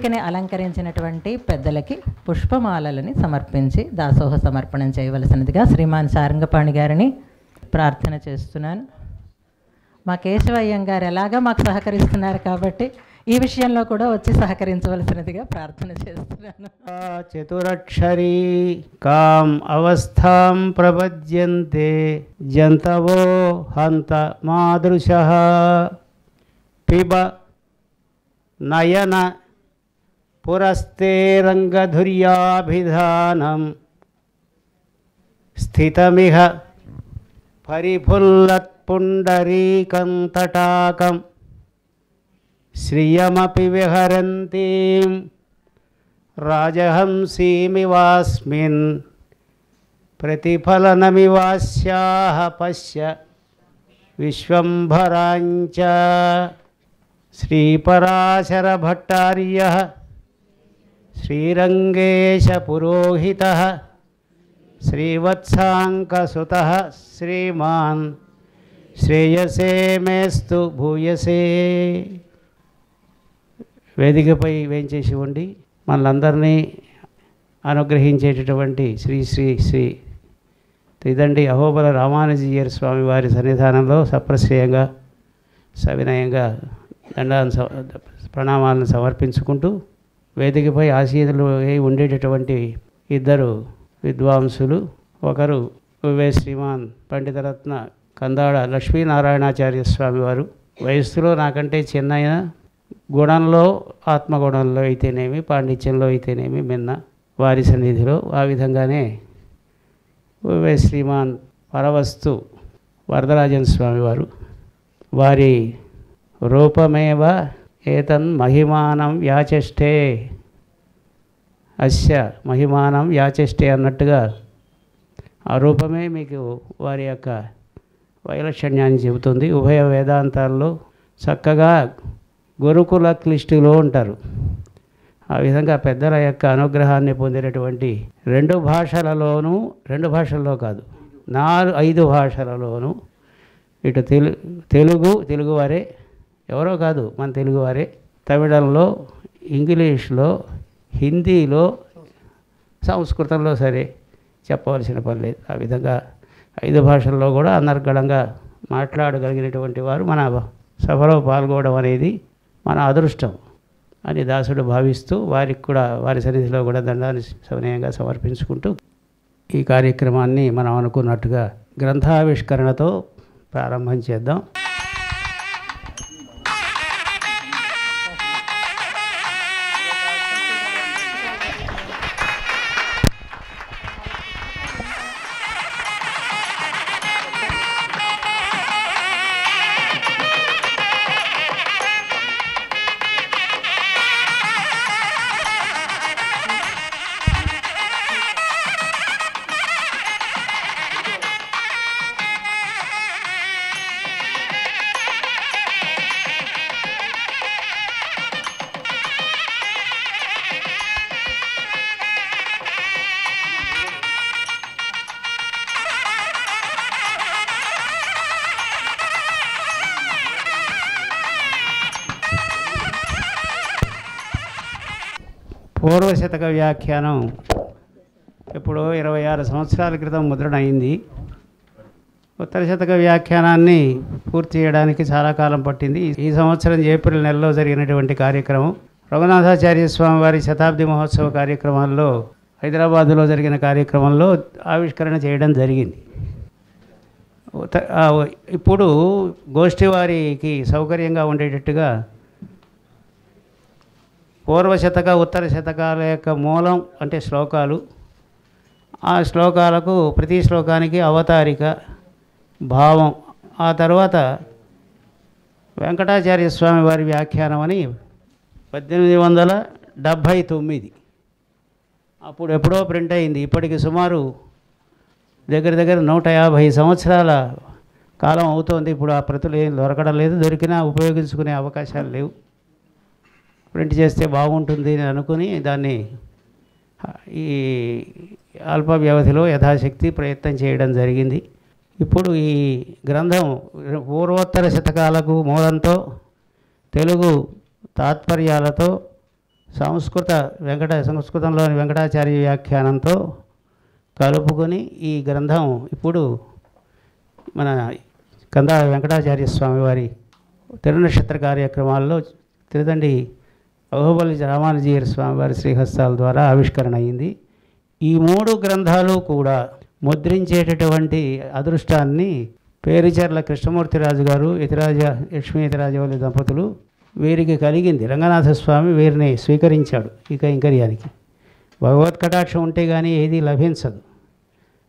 వేదికని అలంకరించినటువంటి పెద్దలకి పుష్పమాలలని సమర్పించి దాసోహ సమర్పణం చేయవలసినదిగా శ్రీమాన్ సారంగపాణి గారిని ప్రార్థన చేస్తున్నాను. మా కేశవయ్యంగారు ఎలాగా మాకు సహకరిస్తున్నారు కాబట్టి ఈ విషయంలో కూడా వచ్చి సహకరించవలసినదిగా ప్రార్థన చేస్తున్నాను. చతురక్షరీ కాం అవస్థాం ప్రపద్యంతే జంతవో హంత మాదృశః పిబ నయన పురస్తే రంగధుర్యాభిధానం స్థితమిహ పరిఫుల్లత్పుండరీకం తటాకం శ్రియమపి విహరంతీం రాజహంసీమివాస్మిన్ ప్రతిఫలనమివాస్యాః పశ్య విశ్వంభరాంచ. శ్రీపరాశరభట్టార్యః శ్రీరంగేశపురోహితః శ్రీవత్సాంకసుతః శ్రీమాన్ శ్రేయసే మేస్తు భూయసే. వేదికపై వేంచేసి ఉండి మనలందరినీ అనుగ్రహించేటటువంటి శ్రీ శ్రీ శ్రీ త్రిదండి అహోబల రామానుజీయర్ స్వామి వారి సన్నిధానంలో సప్రశ్రేయంగా సవినయంగా ప్రణామాలను సమర్పించుకుంటూ వేదికపై ఆసీనులు ఉండేటటువంటి ఇద్దరు విద్వాంసులు, ఒకరు శ్రీమాన్ పండితరత్న కందాడ లక్ష్మీనారాయణాచార్య స్వామి వారు, వయస్సులో నాకంటే చిన్నైన, గుణంలో ఆత్మగుణంలో అయితేనేమి పాండిత్యంలో అయితేనేమి మిన్న వారి సన్నిధిలో, ఆ విధంగానే శ్రీమాన్ పరవస్తు వరదరాజన్ స్వామి వారు, వారి రూపమేవ ఏతన్ మహిమానం యాచష్టే అస్య మహిమానం యాచష్టే అన్నట్టుగా ఆ రూపమే మీకు వారి యొక్క వైలక్షణ్యాన్ని చెబుతుంది. ఉభయ వేదాంతాల్లో చక్కగా గురుకుల క్లిష్టిలో ఉంటారు. ఆ విధంగా పెద్దల యొక్క అనుగ్రహాన్ని పొందినటువంటి రెండు భాషల్లో కాదు 5 భాషలలోనూ, ఇటు తెలుగువారే, ఎవరో కాదు మన తెలుగువారే, తమిళంలో, ఇంగ్లీష్లో, హిందీలో, సంస్కృతంలో సరే చెప్పవలసిన పని లేదు. ఆ విధంగా 5 భాషల్లో కూడా అనర్గళంగా మాట్లాడగలిగినటువంటి వారు మన సభలో పాల్గొనడం అనేది మన అదృష్టం అని దాసుడు భావిస్తూ వారికి కూడా వారి సన్నిధిలో కూడా దండాన్ని సవినయంగా సమర్పించుకుంటూ ఈ కార్యక్రమాన్ని మనం అనుకున్నట్టుగా గ్రంథావిష్కరణతో ప్రారంభం చేద్దాం. పూర్వశతక వ్యాఖ్యానం ఎప్పుడో 26 సంవత్సరాల క్రితం ముద్రణ అయింది. ఉత్తర శతక వ్యాఖ్యానాన్ని పూర్తి చేయడానికి చాలా కాలం పట్టింది. ఈ సంవత్సరం ఏప్రిల్ నెలలో జరిగినటువంటి కార్యక్రమం రఘునాథాచార్య స్వామి వారి శతాబ్ది మహోత్సవ కార్యక్రమాల్లో హైదరాబాదులో జరిగిన కార్యక్రమంలో ఆవిష్కరణ చేయడం జరిగింది. ఇప్పుడు గోష్ఠి వారికి సౌకర్యంగా ఉండేటట్టుగా పూర్వశతక ఉత్తర శతకాల యొక్క మూలం అంటే శ్లోకాలు, ఆ శ్లోకాలకు ప్రతి శ్లోకానికి అవతారిక భావం, ఆ తర్వాత వెంకటాచార్య స్వామి వారి వ్యాఖ్యానం అని 1879 అప్పుడు ఎప్పుడో ప్రింట్ అయింది. ఇప్పటికి సుమారు దగ్గర 150 సంవత్సరాల కాలం అవుతోంది. ఇప్పుడు ఆ ప్రతులు ఏం దొరకడం లేదు, దొరికినా ఉపయోగించుకునే అవకాశాలు లేవు. ప్రింట్ చేస్తే బాగుంటుంది అని అనుకుని దాన్ని ఈ అల్ప వ్యవధిలో యథాశక్తి ప్రయత్నం చేయడం జరిగింది. ఇప్పుడు ఈ గ్రంథం పూర్వోత్తర శతకాలకు మూలంతో, తెలుగు తాత్పర్యాలతో సంస్కృతంలోని వెంకటాచార్య వ్యాఖ్యానంతో కలుపుకొని ఈ గ్రంథం ఇప్పుడు మన కందా వెంకటాచార్య స్వామి వారి తిరునక్షత్ర కార్యక్రమాల్లో తిరుదండి అహోబలి రామానుజీయర్ స్వామివారి శ్రీహస్తాల ద్వారా ఆవిష్కరణ అయింది. ఈ 3 గ్రంథాలు కూడా ముద్రించేటటువంటి అదృష్టాన్ని పేరిచర్ల కృష్ణమూర్తిరాజు గారు, లక్ష్మీ యతిరాజవల్లి దంపతులు వీరికి కలిగింది. రంగనాథ స్వామి వీరిని స్వీకరించాడు ఈ కైంకర్యానికి. భగవత్ కటాక్షం ఉంటే కానీ ఏదీ లభించదు,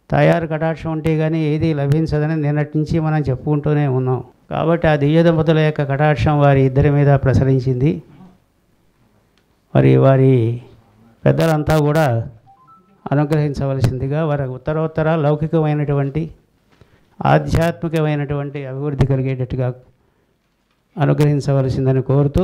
తాయారు కటాక్షం ఉంటే కానీ ఏదీ లభించదని నిన్నటి నుంచి మనం చెప్పుకుంటూనే ఉన్నాం. కాబట్టి ఆ దివ్య దంపతుల యొక్క కటాక్షం వారి ఇద్దరి మీద ప్రసరించింది. మరి వారి పెద్దలంతా కూడా అనుగ్రహించవలసిందిగా వారి ఉత్తరోత్తర లౌకికమైనటువంటి ఆధ్యాత్మికమైనటువంటి అభివృద్ధి కలిగేటట్టుగా అనుగ్రహించవలసిందని కోరుతూ,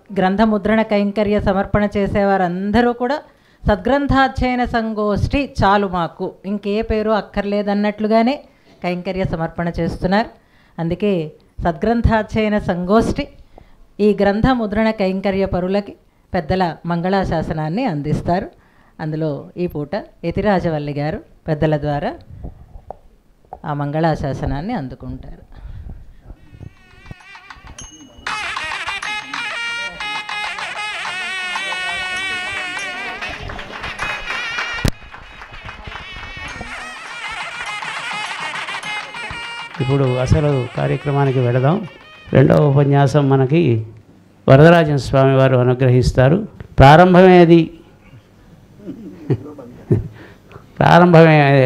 గ్రంథ ముద్రణ కైంకర్య సమర్పణ చేసేవారందరూ కూడా సద్గ్రంథాధ్యయన సంగోష్ఠి చాలు, మాకు ఇంకే పేరు అక్కర్లేదన్నట్లుగానే కైంకర్య సమర్పణ చేస్తున్నారు. అందుకే సద్గ్రంథాధ్యయన సంగోష్ఠి ఈ గ్రంథ ముద్రణ కైంకర్య పరులకి పెద్దల మంగళాశాసనాన్ని అందిస్తారు. అందులో ఈ పూట యతిరాజవల్లి గారు పెద్దల ద్వారా ఆ మంగళాశాసనాన్ని అందుకుంటారు. ఇప్పుడు అసలు కార్యక్రమానికి వెళదాం. రెండవ ఉపన్యాసం మనకి వరదరాజన్ స్వామి వారు అనుగ్రహిస్తారు. ప్రారంభమే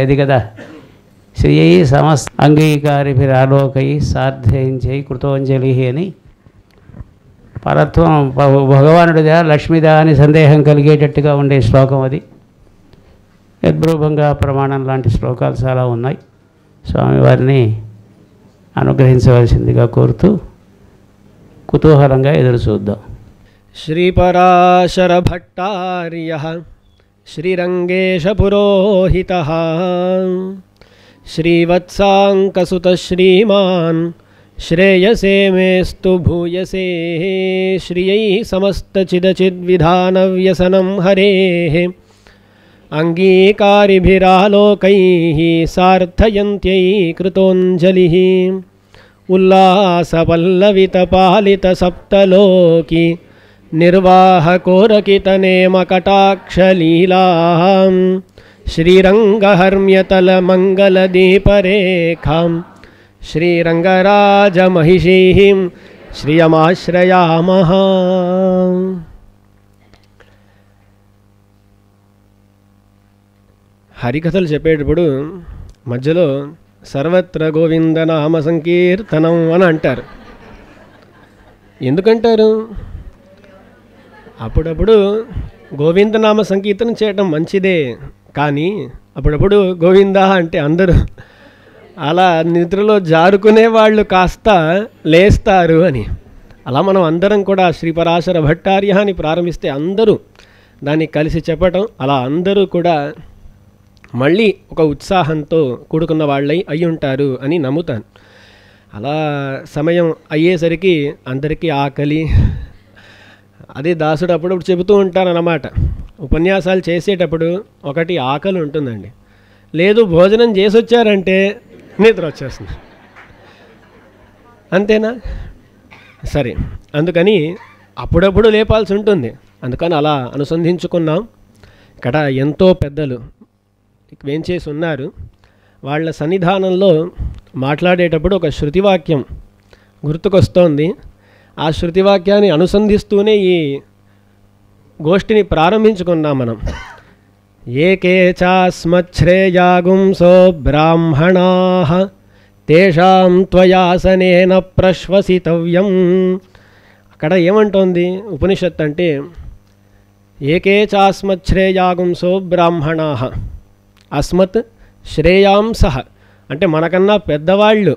అది కదా. శ్రీ సమస్త అంగీకారిభిరాలోకై సార్థయించై కృతోంజలి అని పరత్వం భగవానుడిదా లక్ష్మిదా అని సందేహం కలిగేటట్టుగా ఉండే శ్లోకం అది. యద్భ్రూభంగా ప్రమాణం లాంటి శ్లోకాలు చాలా ఉన్నాయి. స్వామివారిని అనుగ్రహించవలసిందిగా కోరుతూ కుతూహలంగా ఎదురు చూద్దాం. శ్రీపరాశర భట్టార్యః శ్రీరంగేశ పురోహితః శ్రీవత్సాంకసుత శ్రీమాన్ శ్రేయసే మేస్తు భూయసే శ్రియై సమస్తచిదచిద్విధానవ్యసనం హరేః అంగీకారిభిరాలోకైః సార్థయంత్యై కృతోంజలిః ఉల్లాసపల్లవితపాలిత సప్తలోకి నిర్వాహకోరకితనేమకటాక్షలీలాం శ్రీరంగహర్మ్యతలమంగళదీపరేఖాం శ్రీరంగరాజమహిషీం శ్రియమాశ్రయామః. హరికథలు చెప్పేటప్పుడు మధ్యలో సర్వత్ర గోవిందనామ సంకీర్తనం అని అంటారు. ఎందుకంటారు? అప్పుడప్పుడు గోవిందనామ సంకీర్తనం చేయడం మంచిదే, కానీ అప్పుడప్పుడు గోవింద అంటే అందరూ అలా నిద్రలో జారుకునే వాళ్ళు కాస్త లేస్తారు అని. అలా మనం అందరం కూడా శ్రీపరాశర భట్టార్య అని ప్రారంభిస్తే అందరూ దాన్ని కలిసి చెప్పటం, అలా అందరూ కూడా మళ్ళీ ఒక ఉత్సాహంతో కూడుకున్న వాళ్ళై అయి ఉంటారు అని నమ్ముతాను. అలా సమయం అయ్యేసరికి అందరికీ ఆకలి, అదే దాసుడు అప్పుడప్పుడు చెబుతూ ఉంటానన్నమాట. ఉపన్యాసాలు చేసేటప్పుడు ఒకటి ఆకలి ఉంటుందండి, లేదు భోజనం చేసి వచ్చారంటే నిద్ర వచ్చేస్తుంది, అంతేనా? సరే, అందుకని అప్పుడప్పుడు లేపాల్సి ఉంటుంది. అందుకని అలా అనుసంధించుకున్నాం. ఇక్కడ ఎంతో పెద్దలు వేంచేసి ఉన్నారు. వాళ్ళ సన్నిధానంలో మాట్లాడేటప్పుడు ఒక శృతివాక్యం గుర్తుకొస్తోంది. ఆ శృతివాక్యాన్ని అనుసంధిస్తూనే ఈ గోష్ఠిని ప్రారంభించుకున్నాం మనం. ఏకే చాస్మచ్ఛ్రేయాగుంసో బ్రాహ్మణాః తేషాం త్వయాసనేన ప్రశ్వసితవ్యం. అక్కడ ఏమంటోంది ఉపనిషత్ అంటే, ఏకే చాస్మచ్ఛ్రేయాగుంసో బ్రాహ్మణాః, అస్మత్ శ్రేయాంసః అంటే మనకన్నా పెద్దవాళ్ళు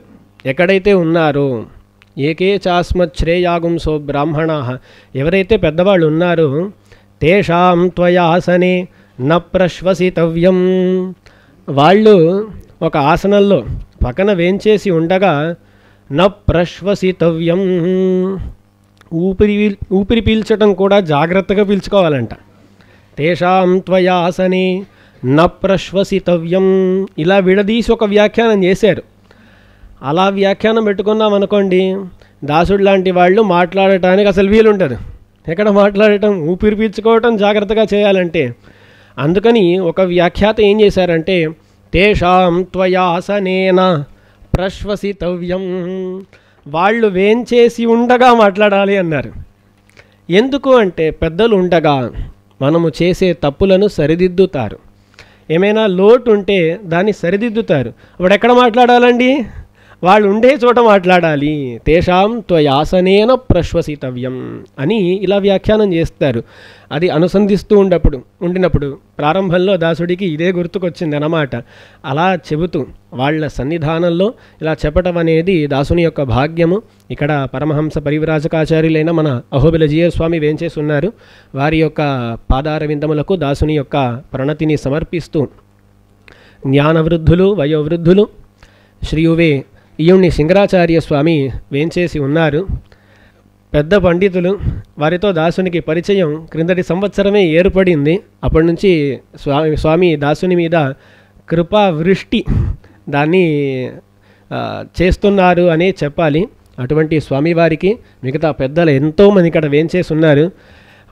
ఎక్కడైతే ఉన్నారో, ఏకే చాస్మచ్ఛ్రేయాగుంసో బ్రాహ్మణాః ఎవరైతే పెద్దవాళ్ళు ఉన్నారో, తేషాం త్వయాసనే న ప్రశ్వసితవ్యం వాళ్ళు ఒక ఆసనంలో పక్కన వేంచేసి ఉండగా న ప్రశ్వసితవ్యం ఊపిరి పీల్చడం కూడా జాగ్రత్తగా పీల్చుకోవాలంట. తేషాం త్వయాసనే న ప్రశ్వసితవ్యం, ఇలా విడదీసి ఒక వ్యాఖ్యానం చేశారు. అలా వ్యాఖ్యానం పెట్టుకున్నాం అనుకోండి, దాసుడు లాంటి వాళ్ళు మాట్లాడటానికి అసలు వీలుండదు. ఎక్కడ మాట్లాడటం, ఊపిరి పీల్చుకోవటం జాగ్రత్తగా చేయాలంటే. అందుకని ఒక వ్యాఖ్యాత ఏం చేశారంటే తేషాం త్వయాసనేన ప్రశ్వసితవ్యం, వాళ్ళు వేంచేసి ఉండగా మాట్లాడాలి అన్నారు. ఎందుకు అంటే పెద్దలు ఉండగా మనము చేసే తప్పులను సరిదిద్దుతారు. ఏమైనా లోటు ఉంటే దాన్ని సరిదిద్దుతారు. అప్పుడు ఎక్కడ మాట్లాడాలండి? వాళ్ళు ఉండే చోట మాట్లాడాలి. తేషాం త్వయాసనేన ప్రశ్వసితవ్యం అని ఇలా వ్యాఖ్యానం చేస్తారు. అది అనుసంధిస్తూ ఉండినప్పుడు ప్రారంభంలో దాసుడికి ఇదే గుర్తుకొచ్చింది అన్నమాట. అలా చెబుతూ వాళ్ళ సన్నిధానంలో ఇలా చెప్పటం అనేది దాసుని యొక్క భాగ్యము. ఇక్కడ పరమహంస పరివ్రాజకాచార్యులైన మన అహోబిలజీయ స్వామి వేంచేసి ఉన్నారు. వారి యొక్క పాదార విందములకు దాసుని యొక్క ప్రణతిని సమర్పిస్తూ జ్ఞానవృద్ధులు, వయోవృద్ధులు శ్రీయువే ఈయుణ్ణి సింగరాచార్య స్వామి వేంచేసి ఉన్నారు. పెద్ద పండితులు, వారితో దాసునికి పరిచయం క్రిందటి సంవత్సరమే ఏర్పడింది. అప్పటి నుంచి స్వామి దాసుని మీద కృపా వృష్టి దాన్ని చేస్తున్నారు అనే చెప్పాలి. అటువంటి స్వామివారికి మిగతా పెద్దలు ఎంతోమంది ఇక్కడ వేంచేసి ఉన్నారు.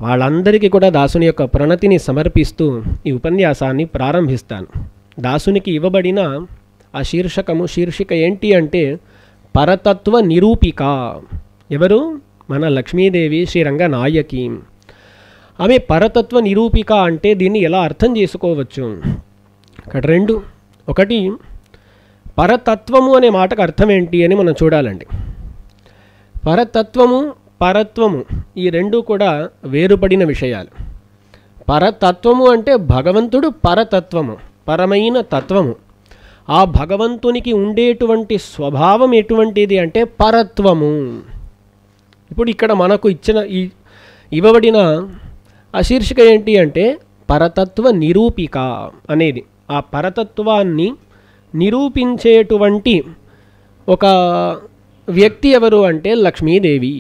వాళ్ళందరికీ కూడా దాసుని యొక్క ప్రణతిని సమర్పిస్తూ ఈ ఉపన్యాసాన్ని ప్రారంభిస్తాను. దాసునికి ఇవ్వబడిన ఆ శీర్షిక ఏంటి అంటే పరతత్వ నిరూపిక. ఎవరు? మన లక్ష్మీదేవి శ్రీరంగనాయకి. ఆమె పరతత్వ నిరూపిక అంటే దీన్ని ఎలా అర్థం చేసుకోవచ్చు? ఇక్కడ రెండు. ఒకటి, పరతత్వము అనే మాటకు అర్థం ఏంటి అని మనం చూడాలండి. పరతత్వము, పరత్వము ఈ రెండు కూడా వేరుపడిన విషయాలు. పరతత్వము అంటే భగవంతుడు పరతత్వము, పరమైన తత్వము. ఆ భగవంతునికి ఉండేటువంటి స్వభావం ఎటువంటిది అంటే పరత్వము. ఇప్పుడు ఇక్కడ మనకు ఇవ్వబడిన ఆ శీర్షిక ఏంటి అంటే పరతత్వ నిరూపిక అనేది. ఆ పరతత్వాన్ని నిరూపించేటువంటి ఒక వ్యక్తి ఎవరు అంటే లక్ష్మీదేవి.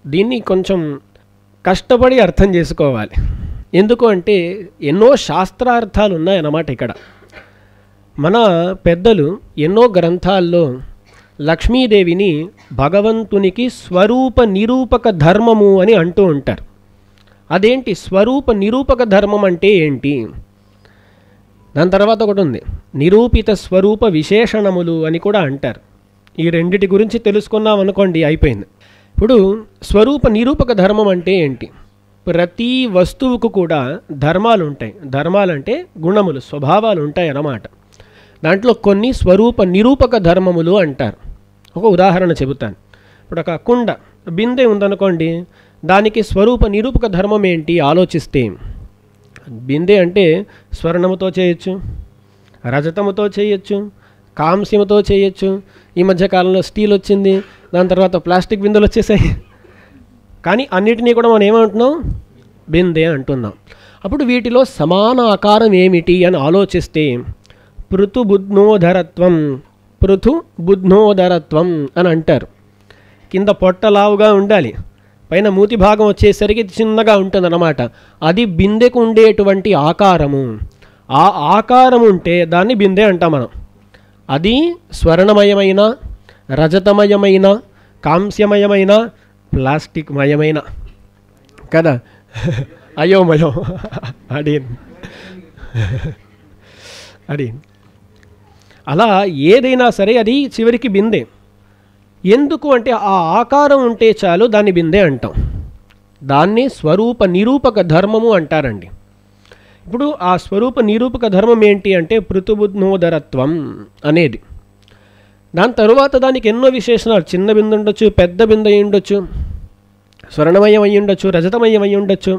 దీన్ని కొంచెం కష్టపడి అర్థం చేసుకోవాలి. ఎందుకు అంటే ఎన్నో శాస్త్రార్థాలు ఉన్నాయన్నమాట. ఇక్కడ మన పెద్దలు ఎన్నో గ్రంథాల్లో లక్ష్మీదేవిని భగవంతునికి స్వరూప నిరూపక ధర్మము అని అంటూ ఉంటారు. అదేంటి స్వరూప నిరూపక ధర్మం అంటే ఏంటి? దాని తర్వాత ఒకటి ఉంది, నిరూపిత స్వరూప విశేషణములు అని కూడా అంటారు. ఈ రెండిటి గురించి తెలుసుకున్నాం అనుకోండి, అయిపోయింది. ఇప్పుడు స్వరూప నిరూపక ధర్మం అంటే ఏంటి? ప్రతి వస్తువుకు కూడా ధర్మాలు ఉంటాయి. ధర్మాలంటే గుణములు, స్వభావాలు ఉంటాయి అన్నమాట. దాంట్లో కొన్ని స్వరూప నిరూపక ధర్మములు అంటారు. ఒక ఉదాహరణ చెబుతాను. ఇప్పుడు ఒక కుండ, బిందె ఉందనుకోండి, దానికి స్వరూప నిరూపక ధర్మం ఏంటి ఆలోచిస్తే, బిందె అంటే స్వర్ణముతో చేయొచ్చు, రజతముతో చేయొచ్చు, కాంస్యముతో చేయొచ్చు. ఈ మధ్యకాలంలో స్టీల్ వచ్చింది, దాని తర్వాత ప్లాస్టిక్ బిందెలు వచ్చేసాయి. కానీ అన్నిటినీ కూడా మనం ఏమంటున్నాం? బిందె అంటున్నాం. అప్పుడు వీటిలో సమాన ఆకారం ఏమిటి అని ఆలోచిస్తే పృథుబుధ్నోధరత్వం, పృథుబుధ్నోధరత్వం అని అంటారు. కింద పొట్టలావుగా ఉండాలి, పైన మూతి భాగం వచ్చేసరికి చిన్నగా ఉంటుందన్నమాట. అది బిందెకు ఉండేటువంటి ఆకారము. ఆ ఆకారం ఉంటే దాన్ని బిందె అంటాం మనం. అది స్వర్ణమయమైన, రజతమయమైన, కాంస్యమయమైన, ప్లాస్టిక్ మయమైన కదా, అయోమయం అడి అలా ఏదైనా సరే అది చివరికి బిందె. ఎందుకు అంటే ఆ ఆకారం ఉంటే చాలు దాన్ని బిందె అంటాం. దాన్ని స్వరూప నిరూపక ధర్మము అంటారండి. ఇప్పుడు ఆ స్వరూప నిరూపక ధర్మం ఏంటి అంటే పృథుబుధ్నోధరత్వం అనేది. దాని తరువాత దానికి ఎన్నో విశేషణాలు, చిన్న బిందె ఉండొచ్చు, పెద్ద బిందె అయి ఉండొచ్చు, స్వర్ణమయం అయి ఉండొచ్చు, రజతమయం అయి ఉండొచ్చు.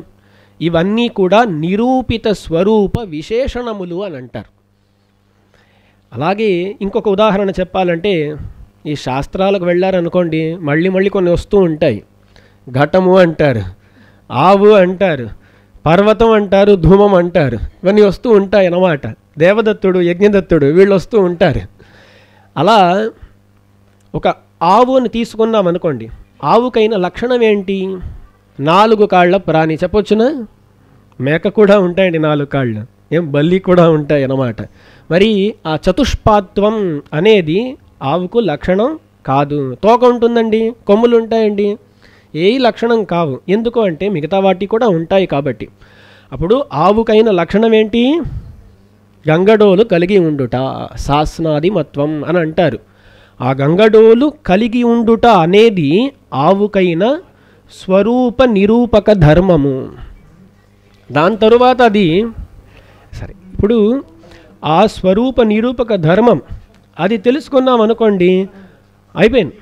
ఇవన్నీ కూడా నిరూపిత స్వరూప విశేషణములు అని అంటారు. అలాగే ఇంకొక ఉదాహరణ చెప్పాలంటే, ఈ శాస్త్రాలకు వెళ్ళారనుకోండి, మళ్ళీ కొన్ని వస్తూ ఉంటాయి. ఘటము అంటారు, ఆవు అంటారు, పర్వతం అంటారు, ధూమం అంటారు. ఇవన్నీ వస్తూ ఉంటాయి అన్నమాట. దేవదత్తుడు, యజ్ఞదత్తుడు వీళ్ళు వస్తూ ఉంటారు. అలా ఒక ఆవుని తీసుకున్నాం అనుకోండి, ఆవుకైన లక్షణం ఏంటి? 4 కాళ్ళ ప్రాణి. చెప్పొచ్చునా? మేక కూడా ఉంటాయండి 4 కాళ్ళు, ఏం బల్లి కూడా ఉంటాయి అన్నమాట. మరి ఆ చతుష్పాత్వం అనేది ఆవుకు లక్షణం కాదు. తోక ఉంటుందండి, కొమ్ములు ఉంటాయండి, ఏ లక్షణం కావు. ఎందుకు అంటే మిగతా వాటి కూడా ఉంటాయి కాబట్టి. అప్పుడు ఆవుకైన లక్షణం ఏంటి? గంగడోలు కలిగి ఉండుట, శాస్నాదిమత్వం అని అంటారు. ఆ గంగడోలు కలిగి ఉండుట అనేది ఆవుకైన స్వరూప నిరూపక ధర్మము. దాని తరువాత అది సరే, ఇప్పుడు ఆ స్వరూప నిరూపక ధర్మం అది తెలుసుకున్నాం అనుకోండి, అయిపోయింది.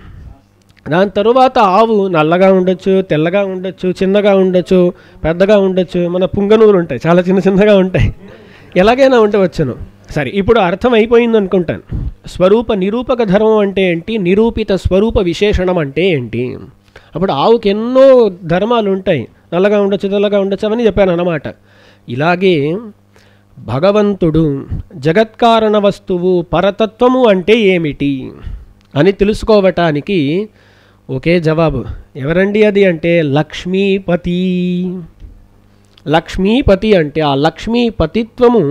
దాని తరువాత ఆవు నల్లగా ఉండొచ్చు, తెల్లగా ఉండొచ్చు, చిన్నగా ఉండొచ్చు, పెద్దగా ఉండొచ్చు. మన పుంగనూలు ఉంటాయి, చాలా చిన్న చిన్నగా ఉంటాయి, ఎలాగైనా ఉండవచ్చును. సరే, ఇప్పుడు అర్థం అయిపోయింది అనుకుంటాను. స్వరూప నిరూపక ధర్మం అంటే ఏంటి, నిరూపిత స్వరూప విశేషణం అంటే ఏంటి. అప్పుడు ఆవుకి ఎన్నో ధర్మాలు ఉంటాయి, నల్లగా ఉండొచ్చు, తెల్లగా ఉండొచ్చు, అవన్నీ చెప్పాను అన్నమాట. ఇలాగే భగవంతుడు జగత్కారణ వస్తువు పరతత్వము అంటే ఏమిటి అని తెలుసుకోవటానికి ఒకే జవాబు. ఎవరండి అది అంటే లక్ష్మీపతి. లక్ష్మీపతి అంటే ఆ లక్ష్మీపతిత్వము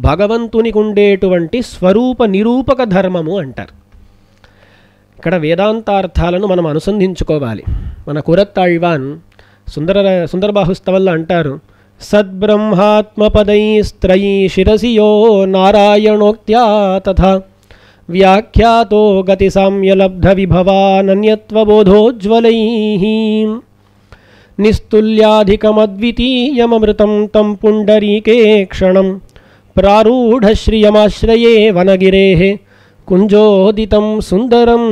భగవంతునికి ఉండేటువంటి స్వరూప నిరూపక ధర్మము అంటారు. ఇక్కడ వేదాంతార్థాలను మనం అనుసంధించుకోవాలి. మన కురత్తాళ్వాన్ సుందరబాహుస్తవల్లో అంటారు, సద్బ్రహ్మాత్మపదైస్త్రయీ శిరసియో నారాయణోక్త్యా తథా వ్యాఖ్యాతో గతి సామ్యలబ్ధ విభవానన్యత్వబోధోజ్వలైః నిస్తుల్యాధికమద్వితీయమమృతం తం పుండరీకే క్షణం ప్రారూఢశ్రియమాశ్రయే వనగిరేః కుంజోదితం సుందరం.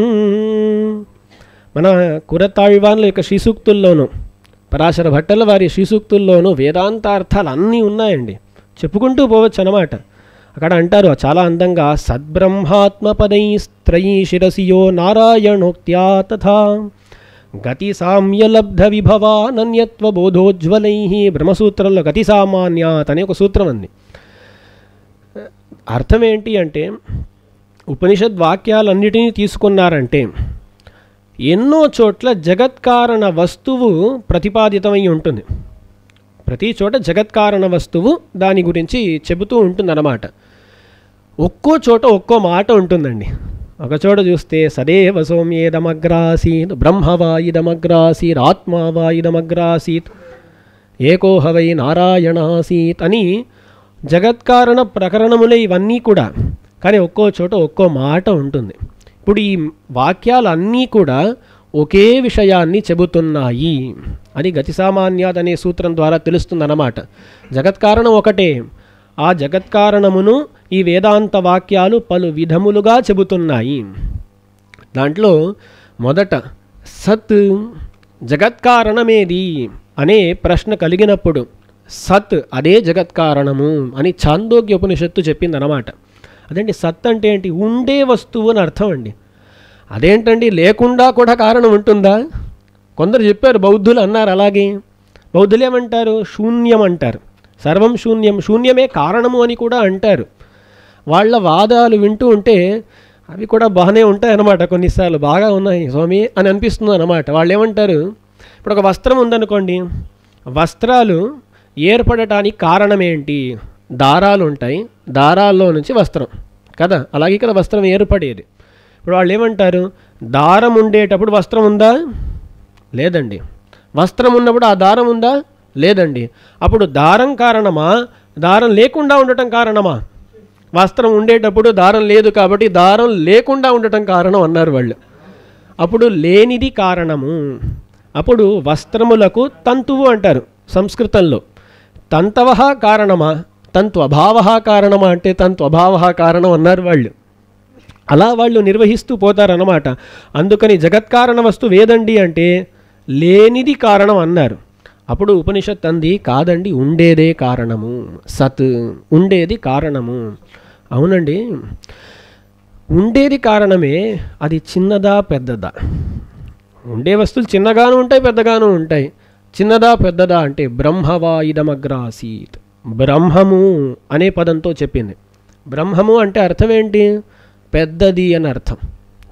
మన కురతాళ్వాన్ల యొక్క శ్రీసూక్తుల్లోనూ, పరాశర భట్టల వారి శ్రీసూక్తుల్లోనూ వేదాంతార్థాలు అన్నీ ఉన్నాయండి, చెప్పుకుంటూ పోవచ్చు అన్నమాట. అక్కడ అంటారు చాలా అందంగా, సద్బ్రహ్మాత్మపదైస్త్రయీ శిరసియో నారాయణోక్త్యా తథా గతి సామ్యలబ్ధ విభవానన్యత్వ బోధోజ్వలైః. బ్రహ్మసూత్రంలో గతి సామాన్యాత్ అనే ఒక సూత్రం ఉంది. అర్థం ఏంటి అంటే, ఉపనిషద్ వాక్యాలన్నిటినీ తీసుకున్నారంటే ఎన్నో చోట్ల జగత్కారణ వస్తువు ప్రతిపాదితమై ఉంటుంది. ప్రతి చోట జగత్కారణ వస్తువు దాని గురించి చెబుతూ ఉంటుందన్నమాట. ఒక్కో చోట ఒక్కో మాట ఉంటుందండి. ఒక చోట చూస్తే సదేవ సౌమ్యేదమగ్రాసీత్, బ్రహ్మవా ఇదమగ్రాసీత్, ఆత్మావా ఇదమగ్రాసీత్, ఏకోహవై నారాయణాసీత్ అని జగత్కారణ ప్రకరణములే ఇవన్నీ కూడా. కానీ ఒక్కో చోట ఒక్కో మాట ఉంటుంది. ఇప్పుడు ఈ వాక్యాలన్నీ కూడా ఒకే విషయాన్ని చెబుతున్నాయి అని గతి సామాన్యాత్ అనే సూత్రం ద్వారా తెలుస్తుందన్నమాట. జగత్కారణం ఒకటే, ఆ జగత్కారణమును ఈ వేదాంత వాక్యాలు పలు విధములుగా చెబుతున్నాయి. దాంట్లో మొదట సత్, జగత్కారణమేది అనే ప్రశ్న కలిగినప్పుడు సత్ అదే జగత్కారణము అని ఛాందోగ్య ఉపనిషత్తు చెప్పిందన్నమాట. అదేంటి సత్ అంటే ఏంటి? ఉండే వస్తువు అని అర్థం అండి. అదేంటండి లేకుండా కూడా కారణం ఉంటుందా? కొందరు చెప్పారు, బౌద్ధులు అన్నారు అలాగే. బౌద్ధులు ఏమంటారు? శూన్యం అంటారు, సర్వం శూన్యం, శూన్యమే కారణము అని కూడా అంటారు. వాళ్ళ వాదాలు వింటూ ఉంటే అవి కూడా బాగానే ఉంటాయి అన్నమాట. కొన్నిసార్లు బాగా ఉన్నాయి స్వామి అని అనిపిస్తుంది అన్నమాట. వాళ్ళు ఏమంటారు, ఇప్పుడు ఒక వస్త్రం ఉందనుకోండి, వస్త్రాలు ఏర్పడటానికి కారణం ఏంటి? దారాలు ఉంటాయి, దారాల్లో నుంచి వస్త్రం కదా, అలాగే ఇక్కడ వస్త్రం ఏర్పడేది. ఇప్పుడు వాళ్ళు ఏమంటారు, దారం ఉండేటప్పుడు వస్త్రం ఉందా? లేదండి. వస్త్రం ఉన్నప్పుడు ఆ దారం ఉందా? లేదండి. అప్పుడు దారం కారణమా, దారం లేకుండా ఉండటం కారణమా? వస్త్రం ఉండేటప్పుడు దారం లేదు కాబట్టి దారం లేకుండా ఉండటం కారణం అన్నారు వాళ్ళు. అప్పుడు లేనిది కారణము. అప్పుడు వస్త్రములకు తంతువు అంటారు సంస్కృతంలో. తంతవ కారణమా, తంతు అభావ కారణమా అంటే తంతు అభావ కారణం అన్నారు వాళ్ళు. అలా వాళ్ళు నిర్వహిస్తూ పోతారన్నమాట. అందుకని జగత్కారణ వస్తువు ఏదండి అంటే లేనిది కారణం అన్నారు. అప్పుడు ఉపనిషత్ అంది, కాదండి, ఉండేదే కారణము, సత్ ఉండేది కారణము. అవునండి, ఉండేది కారణమే. అది చిన్నదా పెద్దదా? ఉండే వస్తువులు చిన్నగాను ఉంటాయి, పెద్దగాను ఉంటాయి. చిన్నదా పెద్దదా అంటే బ్రహ్మవా ఇదమగ్రాసీత్, బ్రహ్మము అనే పదంతో చెప్పింది. బ్రహ్మము అంటే అర్థం ఏంటి? పెద్దది అని అర్థం,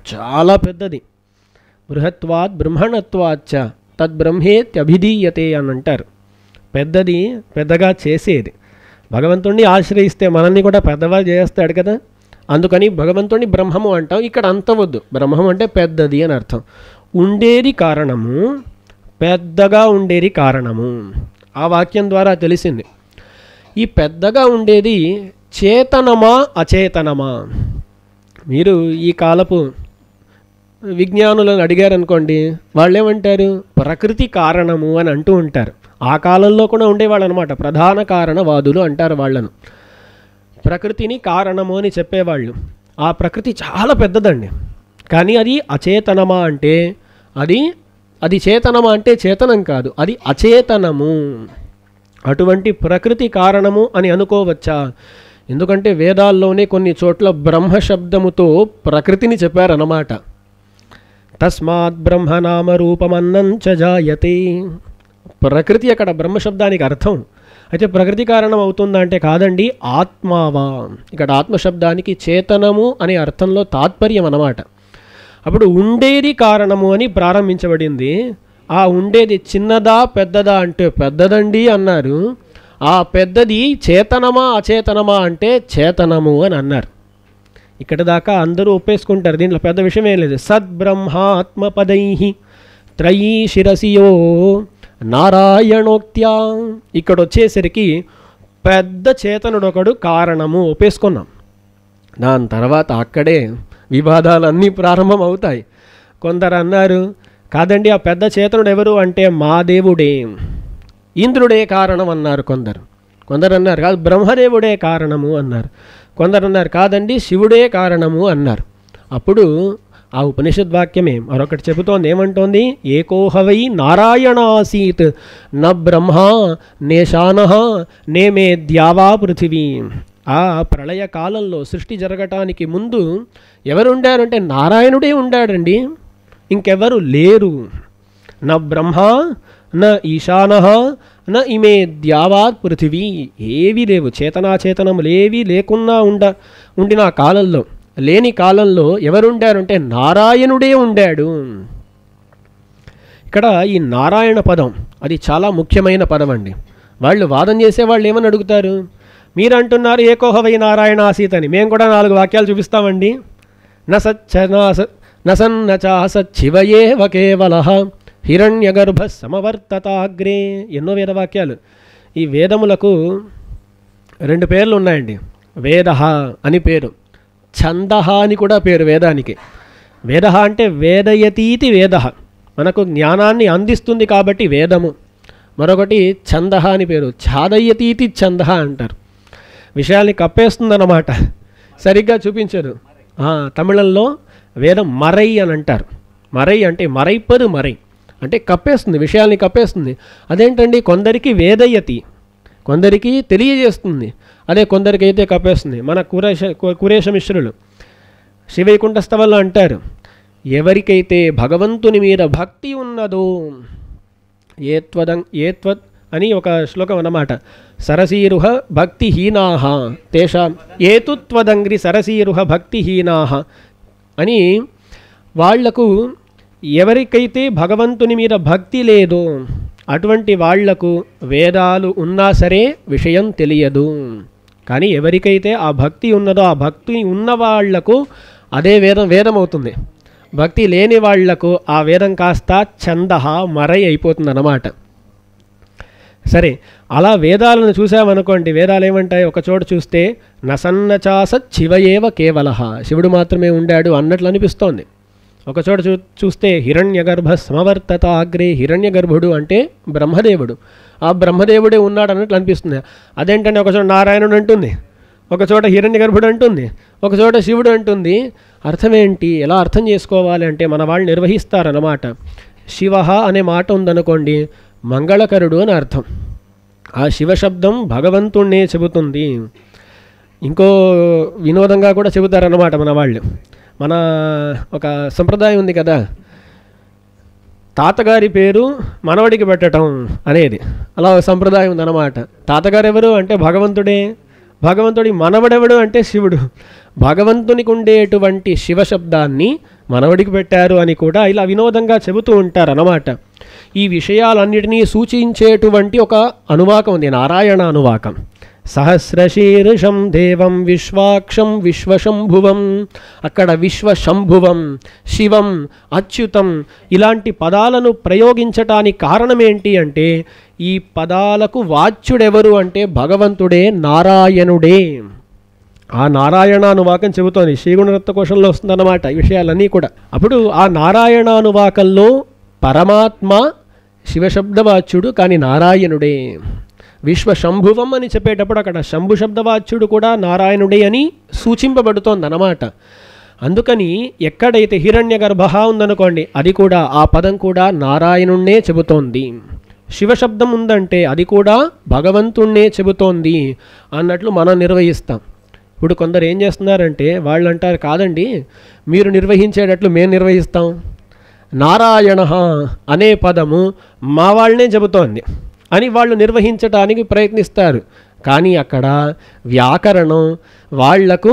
చాలా పెద్దది. బృహత్వాత్ బ్రహ్మణత్వాచ్చ తద్బ్రహ్మేత్యభిధీయతే అని అంటారు. పెద్దది పెద్దగా చేసేది. భగవంతుణ్ణి ఆశ్రయిస్తే మనల్ని కూడా పెద్దవా చేస్తాడు కదా. అందుకని భగవంతుణ్ణి బ్రహ్మము అంటాం. ఇక్కడ అంతవద్దు, బ్రహ్మం అంటే పెద్దది అని అర్థం. ఉండేది కారణము, పెద్దగా ఉండేది కారణము. ఆ వాక్యం ద్వారా తెలిసింది. ఈ పెద్దగా ఉండేది చేతనమా అచేతనమా? మీరు ఈ కాలపు విజ్ఞానులను అడిగారనుకోండి, వాళ్ళు ఏమంటారు? ప్రకృతి కారణము అని అంటూ ఉంటారు. ఆ కాలంలో కూడా ఉండేవాళ్ళు అనమాట, ప్రధాన కారణవాదులు అంటారు వాళ్ళను. ప్రకృతిని కారణము అని చెప్పేవాళ్ళు. ఆ ప్రకృతి చాలా పెద్దదండి, కానీ అది అచేతనమా అంటే అది చేతనమా అంటే చేతనం కాదు, అది అచేతనము. అటువంటి ప్రకృతి కారణము అని అనుకోవచ్చా? ఎందుకంటే వేదాల్లోనే కొన్ని చోట్ల బ్రహ్మశబ్దముతో ప్రకృతిని చెప్పారన్నమాట. తస్మాత్ బ్రహ్మనామ రూపమన్నం చ జాయతే. ప్రకృతి అక్కడ బ్రహ్మశబ్దానికి అర్థం. అయితే ప్రకృతి కారణం అవుతుందా అంటే కాదండి, ఆత్మావా. ఇక్కడ ఆత్మశబ్దానికి చేతనము అనే అర్థంలో తాత్పర్యం అన్నమాట. అప్పుడు ఉండేది కారణము అని ప్రారంభించబడింది. ఆ ఉండేది చిన్నదా పెద్దదా అంటే పెద్దదండి అన్నారు. ఆ పెద్దది చేతనమా అచేతనమా అంటే చేతనము అని అన్నారు. ఇక్కడ దాకా అందరూ ఒప్పేసుకుంటారు, దీంట్లో పెద్ద విషయం ఏం లేదు. సద్బ్రహ్మాత్మపదై త్రయీ శిరసియో నారాయణోక్త్యా. ఇక్కడ వచ్చేసరికి పెద్ద చేతనుడు ఒకడు కారణము ఒప్పేసుకున్నాం. దాని తర్వాత అక్కడే వివాదాలన్నీ ప్రారంభం అవుతాయి. కొందరు అన్నారు కాదండి, ఆ పెద్ద చేతనుడు ఎవరు అంటే మా దేవుడే, ఇంద్రుడే కారణం అన్నారు కొందరు. కొందరు అన్నారు కాదు, బ్రహ్మదేవుడే కారణము అన్నారు. కొందరు అన్నారు కాదండి, శివుడే కారణము అన్నారు. అప్పుడు ఆ ఉపనిషద్ వాక్యమే మరొకటి చెబుతోంది. ఏమంటోంది? ఏకోహవై నారాయణ ఆసీత్ న బ్రహ్మ నేశాన నేమే ద్యావా పృథివీ. ఆ ప్రళయ కాలంలో సృష్టి జరగటానికి ముందు ఎవరుండారంటే నారాయణుడే ఉండాడండి, ఇంకెవరు లేరు. న బ్రహ్మ న ఈశాన న ఇమే ద్యావాత్ పృథివీ. ఏవీ లేవు, చేతనాచేతనములేవీ లేకున్నా ఉండిన కాలంలో, లేని కాలంలో ఎవరుండారంటే నారాయణుడే ఉండాడు. ఇక్కడ ఈ నారాయణ పదం అది చాలా ముఖ్యమైన పదం అండి. వాళ్ళు వాదన చేసేవాళ్ళు ఏమని అడుగుతారు? మీరు అంటున్నారు ఏకోహవై నారాయణ ఆసీత్ అని, మేము కూడా 4 వాక్యాలు చూపిస్తామండి. నసన్నచాసచ్చివయేవ కేవలః హిరణ్యగర్భ సమవర్తతాగ్రే. ఎన్నో వేదవాక్యాలు. ఈ వేదములకు 2 పేర్లు ఉన్నాయండి. వేద అని పేరు, ఛంద అని కూడా పేరు వేదానికి. వేద అంటే వేదయతీతి వేద, మనకు జ్ఞానాన్ని అందిస్తుంది కాబట్టి వేదము. మరొకటి ఛంద అని పేరు, ఛాదయతీతి ఛంద అంటారు. విషయాల్ని కప్పేస్తుందన్నమాట, సరిగ్గా చూపించదు. తమిళంలో వేదం మరై అని అంటారు. మరై అంటే మరైపదు మరై అంటే కప్పేస్తుంది, విషయాల్ని కప్పేస్తుంది. అదేంటండి, కొందరికి వేదయతి, కొందరికి తెలియజేస్తుంది, అదే కొందరికి అయితే కప్పేస్తుంది. మన కురేష మిశ్రులు శ్రీవైకుంఠ స్థవంలో అంటారు, ఎవరికైతే భగవంతుని మీద భక్తి ఉన్నదో, ఏత్వద్ అని ఒక శ్లోకం అన్నమాట. సరసీరుహ భక్తిహీనాహ తేషాం ఏతుత్వదంగ్రి సరసీరుహ భక్తిహీనాహ అని, వాళ్లకు ఎవరికైతే భగవంతుని మీద భక్తి లేదో అటువంటి వాళ్లకు వేదాలు ఉన్నా సరే విషయం తెలియదు. కానీ ఎవరికైతే ఆ భక్తి ఉన్నదో, ఆ భక్తి ఉన్న వాళ్లకు అదే వేదం అవుతుంది. భక్తి లేని వాళ్లకు ఆ వేదం కాస్త ఛందః మరై అయిపోతుంది అన్నమాట. సరే, అలా వేదాలను చూసామనుకోండి, వేదాలు ఏమంటాయి? ఒక చోట చూస్తే నసన్నచాస శివయేవ కేవలః, శివుడు మాత్రమే ఉండాడు అన్నట్లు అనిపిస్తోంది. ఒక చోట చూస్తే హిరణ్యగర్భ సమవర్తత అగ్రే, హిరణ్యగర్భుడు అంటే బ్రహ్మదేవుడు, ఆ బ్రహ్మదేవుడే ఉన్నాడు అన్నట్లు అనిపిస్తుంది. అదేంటంటే ఒక చోట నారాయణుడు అంటుంది, ఒక చోట హిరణ్యగర్భుడు అంటుంది, ఒక చోట శివుడు అంటుంది. అర్థమేంటి? ఎలా అర్థం చేసుకోవాలి అంటే మన వాళ్ళు నిర్వహిస్తారన్నమాట. శివ అనే మాట ఉందనుకోండి, మంగళకరుడు అని అర్థం. ఆ శివశబ్దం భగవంతుణ్ణే చెబుతుంది. ఇంకో వినోదంగా కూడా చెబుతారన్నమాట మన వాళ్ళు. మన ఒక సంప్రదాయం ఉంది కదా, తాతగారి పేరు మనవడికి పెట్టడం అనేది, అలా ఒక సంప్రదాయం ఉందన్నమాట. తాతగారు ఎవరు అంటే భగవంతుడే, భగవంతుడి మనవడెవడు అంటే శివుడు. భగవంతునికి ఉండేటువంటి శివశబ్దాన్ని మనవడికి పెట్టారు అని కూడా ఇలా వినోదంగా చెబుతూ ఉంటారు అన్నమాట. ఈ విషయాలన్నిటినీ సూచించేటువంటి ఒక అనువాకం ఉంది, నారాయణ అనువాకం. సహస్రశీర్షం దేవం విశ్వాక్షం విశ్వశంభువం, అక్కడ విశ్వశంభువం, శివం, అచ్యుతం ఇలాంటి పదాలను ప్రయోగించటానికి కారణం ఏంటి అంటే ఈ పదాలకు వాచ్యుడెవరు అంటే భగవంతుడే, నారాయణుడే. ఆ నారాయణానువాకం చెబుతోంది, శ్రీగుణరత్న కోశంలో వస్తుందన్నమాట ఈ విషయాలన్నీ కూడా. అప్పుడు ఆ నారాయణానువాకంలో పరమాత్మ శివశబ్దవాచ్యుడు, కానీ నారాయణుడే. విశ్వశంభువం అని చెప్పేటప్పుడు అక్కడ శంభు శబ్దవాచ్యుడు కూడా నారాయణుడే అని సూచింపబడుతోంది అన్నమాట. అందుకని ఎక్కడైతే హిరణ్యగర్భ ఉందనుకోండి, అది కూడా ఆ పదం కూడా నారాయణుణ్ణే చెబుతోంది. శివశబ్దం ఉందంటే అది కూడా భగవంతుణ్ణే చెబుతోంది అన్నట్లు మనం నిర్వహిస్తాం. ఇప్పుడు కొందరు ఏం చేస్తున్నారంటే వాళ్ళు అంటారు, కాదండి మీరు నిర్వహించేటట్లు మేము నిర్వహిస్తాం, నారాయణ అనే పదము మా వాళ్ళనే చెబుతోంది అని వాళ్ళు నిర్వహించడానికి ప్రయత్నిస్తారు. కానీ అక్కడ వ్యాకరణం వాళ్లకు